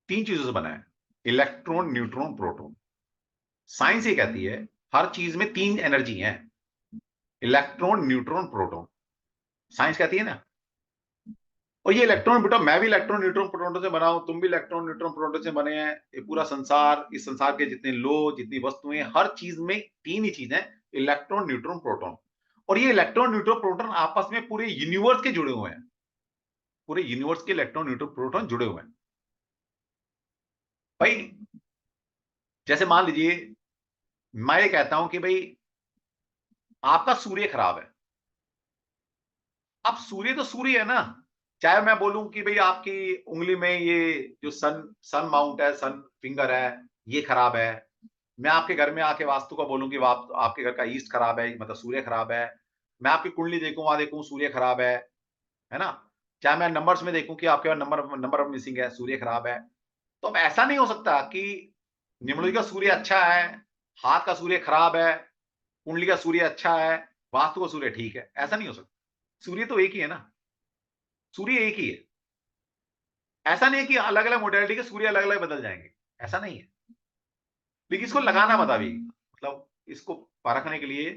[SPEAKER 1] 3 चीजों से बना है, इलेक्ट्रॉन, न्यूट्रॉन, प्रोटॉन। साइंस ये कहती है हर चीज में 3 एनर्जी हैं, इलेक्ट्रॉन, न्यूट्रॉन, प्रोटॉन, साइंस कहती है ना। और ये इलेक्ट्रॉन, बेटा मैं भी इलेक्ट्रॉन, न्यूट्रॉन, प्रोटॉन से बना हूं, तुम भी इलेक्ट्रॉन, न्यूट्रॉन, प्रोटॉन से बने हैं, ये पूरा संसार, इस संसार के जितने लोग, जितनी वस्तुएं, हर चीज में 3 ही चीजें, इलेक्ट्रॉन, न्यूट्रॉन, प्रोटॉन। और ये इलेक्ट्रॉन, न्यूट्रॉन, प्रोटॉन आपस में पूरे यूनिवर्स के जुड़े हुए हैं, पूरे यूनिवर्स के इलेक्ट्रॉन, न्यूट्रॉन, प्रोटॉन जुड़े हुए हैं भाई। जैसे मान लीजिए, मैं ये कहता हूं कि भाई आपका सूर्य खराब है, अब सूर्य तो सूर्य है ना, चाहे मैं बोलूं कि भाई आपकी उंगली में ये जो सन सन माउंट है, सन फिंगर है, ये खराब है, मैं आपके घर में आके वास्तु का बोलूं कि आपके घर का ईस्ट खराब है, मतलब सूर्य खराब है, मैं आपकी कुंडली देखूं, वहां देखूं सूर्य खराब है ना, चाहे मैं नंबर्स में देखूं कि आपके पास नंबर नंबर मिसिंग है, सूर्य खराब है। तो अब ऐसा नहीं हो सकता कि निम्नलिखित का सूर्य अच्छा है, हाथ का सूर्य खराब है, कुंडली का सूर्य अच्छा है, वास्तु का सूर्य ठीक है, ऐसा नहीं हो सकता। सूर्य तो एक ही है ना, सूर्य एक ही है। ऐसा नहीं है कि अलग अलग मोडालिटी के सूर्य अलग अलग बदल जाएंगे, ऐसा नहीं है। लेकिन इसको लगाना मत अभी, मतलब इसको परखने के लिए,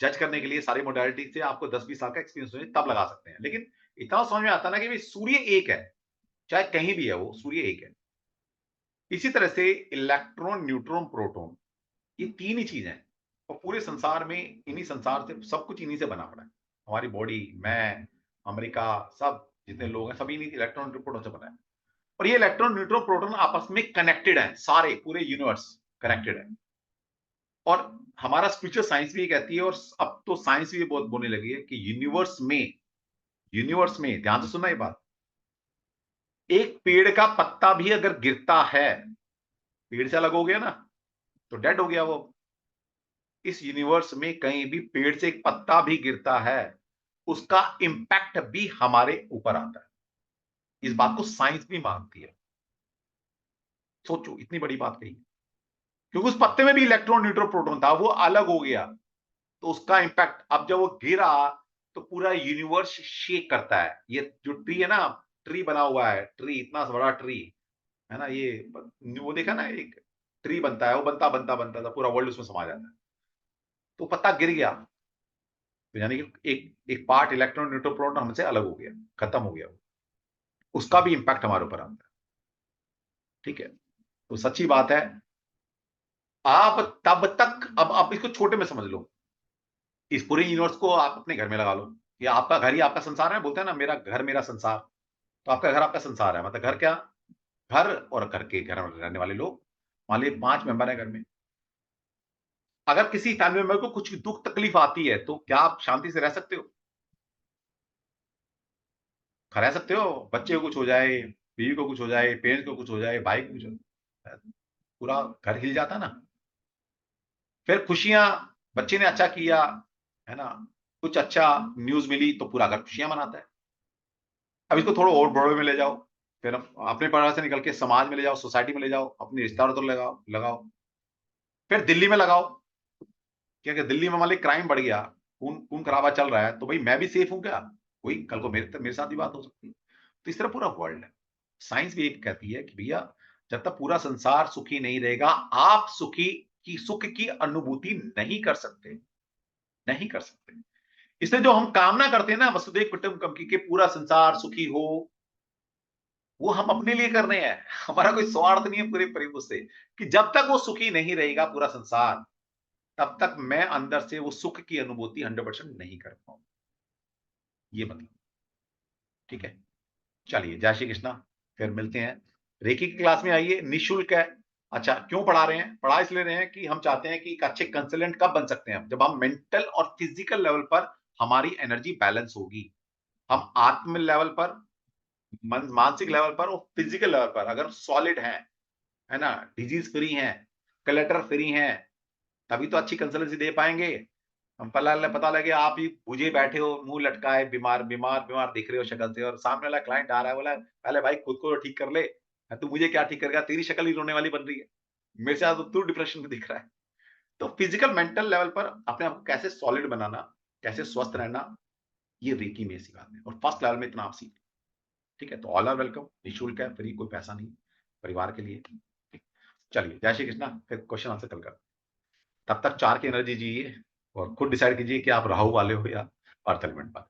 [SPEAKER 1] जज करने के लिए सारी मोडालिटी से आपको 10-20 साल का एक्सपीरियंस हो तब लगा सकते हैं। लेकिन इतना समझ में आता ना कि भाई सूर्य एक है, चाहे कहीं भी है वो, सूर्य एक है। इसी तरह से इलेक्ट्रॉन, न्यूट्रॉन, प्रोटॉन, ये तीन ही चीजें हैं और पूरे संसार में इन्हीं संसार से सब कुछ इन्हीं से बना पड़ा है। हमारी बॉडी, मैं, अमेरिका, सब जितने लोग हैं सभी इन्हीं इलेक्ट्रॉन, प्रोटॉन से बना है। और ये इलेक्ट्रॉन, न्यूट्रॉन, प्रोटॉन आपस में कनेक्टेड है, सारे पूरे यूनिवर्स कनेक्टेड है। और हमारा स्पिरिचुअल साइंस भी ये कहती है, और अब तो साइंस भी बहुत बोलने लगी है कि यूनिवर्स में ध्यान से सुनना ये बात, एक पेड़ का पत्ता भी अगर गिरता है, पेड़ से अलग हो गया ना तो डेड हो गया वो। इस यूनिवर्स में कहीं भी पेड़ से एक पत्ता भी गिरता है, उसका इंपैक्ट भी हमारे ऊपर आता है। इस बात को साइंस भी मानती है। सोचो, इतनी बड़ी बात कही, क्योंकि उस पत्ते में भी इलेक्ट्रॉन, न्यूट्रॉन, प्रोटॉन था, वो अलग हो गया तो उसका इंपैक्ट, अब जब वो गिरा तो पूरा यूनिवर्स शेक करता है। ये जो ट्री है ना, ट्री बना हुआ है, ट्री इतना बड़ा ट्री है ना, ये वो देखा ना, एक ट्री बनता है, वो बनता बनता बनता था, पूरा वर्ल्ड उसमें समा जाता है। तो पत्ता गिर गया तो यानी कि एक पार्ट इलेक्ट्रॉन, न्यूट्रॉन, प्रोटॉन हमसे अलग हो गया, खत्म हो गया, उसका भी इंपैक्ट हमारे ऊपर आता है। ठीक है, तो सच्ची बात है। आप तब तक, अब आप इसको छोटे में समझ लो, इस पूरे यूनिवर्स को आप अपने घर में लगा लो। ये आपका घर ही आपका संसार है, बोलते हैं ना मेरा घर मेरा संसार, तो आपका घर आपका संसार है। मतलब घर क्या, घर और घर के घर में रहने वाले लोग, मान लीजिए 5 मेंबर है घर में। अगर किसी फैमिली मेंबर को कुछ दुख तकलीफ आती है तो क्या आप शांति से रह सकते हो? रह सकते हो? बच्चे को कुछ हो जाए, बीवी को कुछ हो जाए, पेरेंट्स को कुछ हो जाए, भाई को कुछ हो जाए, पूरा घर हिल जाता ना। फिर खुशियां, बच्चे ने अच्छा किया है ना, कुछ अच्छा न्यूज मिली तो पूरा घर खुशियां मनाता है। अब इसको थोड़ा और बड़े में ले जाओ, फिर अपने परिवार से निकल के समाज में ले जाओ, सोसाइटी में ले जाओ, अपने रिश्तेदारों तो लगाओ, फिर दिल्ली में लगाओ। क्या दिल्ली में मान लीजिए क्राइम बढ़ गया, खून खराबा चल रहा है, तो भाई मैं भी सेफ हूं क्या? कोई कल को मेरे साथ भी बात हो सकती है। तो इस तरह पूरा वर्ल्ड है। साइंस भी एक कहती है कि भैया जब तक पूरा संसार सुखी नहीं रहेगा, आप सुख की अनुभूति नहीं कर सकते। इसलिए जो हम कामना करते हैं ना, वसुधैव कुटुंबकम की, कि पूरा संसार सुखी हो, वो हम अपने लिए कर रहे हैं। हमारा कोई स्वार्थ नहीं है पूरे परिवार से, कि जब तक वो सुखी नहीं रहेगा पूरा संसार, तब तक मैं अंदर से वो सुख की अनुभूति 100% नहीं कर पाऊंगा। ये मतलब, ठीक है। चलिए, जय श्री कृष्णा, फिर मिलते हैं। रेकी की क्लास में आइए, निःशुल्क है। अच्छा, क्यों पढ़ा रहे हैं? पढ़ा इसलिए रहे हैं कि हम चाहते हैं कि एक अच्छे कंसल्टेंट कब बन सकते हैं, जब हम मेंटल और फिजिकल लेवल पर हमारी एनर्जी बैलेंस होगी। हम आत्म लेवल पर, मानसिक लेवल पर और फिजिकल लेवल पर अगर सॉलिड है ना, डिजीज फ्री हैं, क्लटर फ्री हैं, तभी तो अच्छी कंसल्टेंसी दे पाएंगे। हम पता लगे आप ही बुझे बैठे हो, मुंह लटकाए, बीमार दिख रहे हो शक्ल से, और सामने वाला क्लाइंट आ रहा है, बोला पहले भाई खुद को ठीक कर ले, तू मुझे क्या ठीक करेगा, तेरी शक्ल ही रोने वाली बन रही है, मेरे से ज्यादा तो तू डिप्रेशन में दिख रहा है। तो फिजिकल मेंटल लेवल पर अपने आप को कैसे सॉलिड बनाना, कैसे स्वस्थ रहना, ये रेकी में सिखाते हैं, और फर्स्ट लेवल में इतना आप सीख। ठीक है, तो ऑल आर वेलकम, निःशुल्क है, फ्री, कोई पैसा नहीं, परिवार के लिए। चलिए, जय श्री कृष्णा, फिर क्वेश्चन आंसर कल कर। तब तक 4 की एनर्जी जिए और खुद डिसाइड कीजिए कि आप राहु वाले हो या अर्थ एलिमेंट वाले।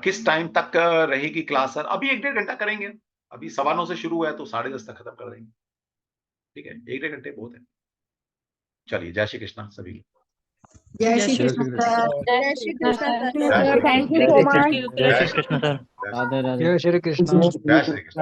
[SPEAKER 1] किस टाइम तक रहेगी क्लास सर? अभी 1-1.5 घंटा करेंगे। अभी 9:15 से शुरू है तो 10:30 तक खत्म कर देंगे। ठीक है, 1-1.5 घंटे बहुत है। चलिए, जय श्री कृष्णा सभी।
[SPEAKER 2] जय श्री कृष्ण सर।
[SPEAKER 3] जय श्री कृष्ण
[SPEAKER 1] जय Shri
[SPEAKER 3] sir, thank you so much.
[SPEAKER 6] जय श्री कृष्ण सर।
[SPEAKER 1] कृष्ण।
[SPEAKER 6] जय श्री कृष्ण।
[SPEAKER 1] जय श्री कृष्ण।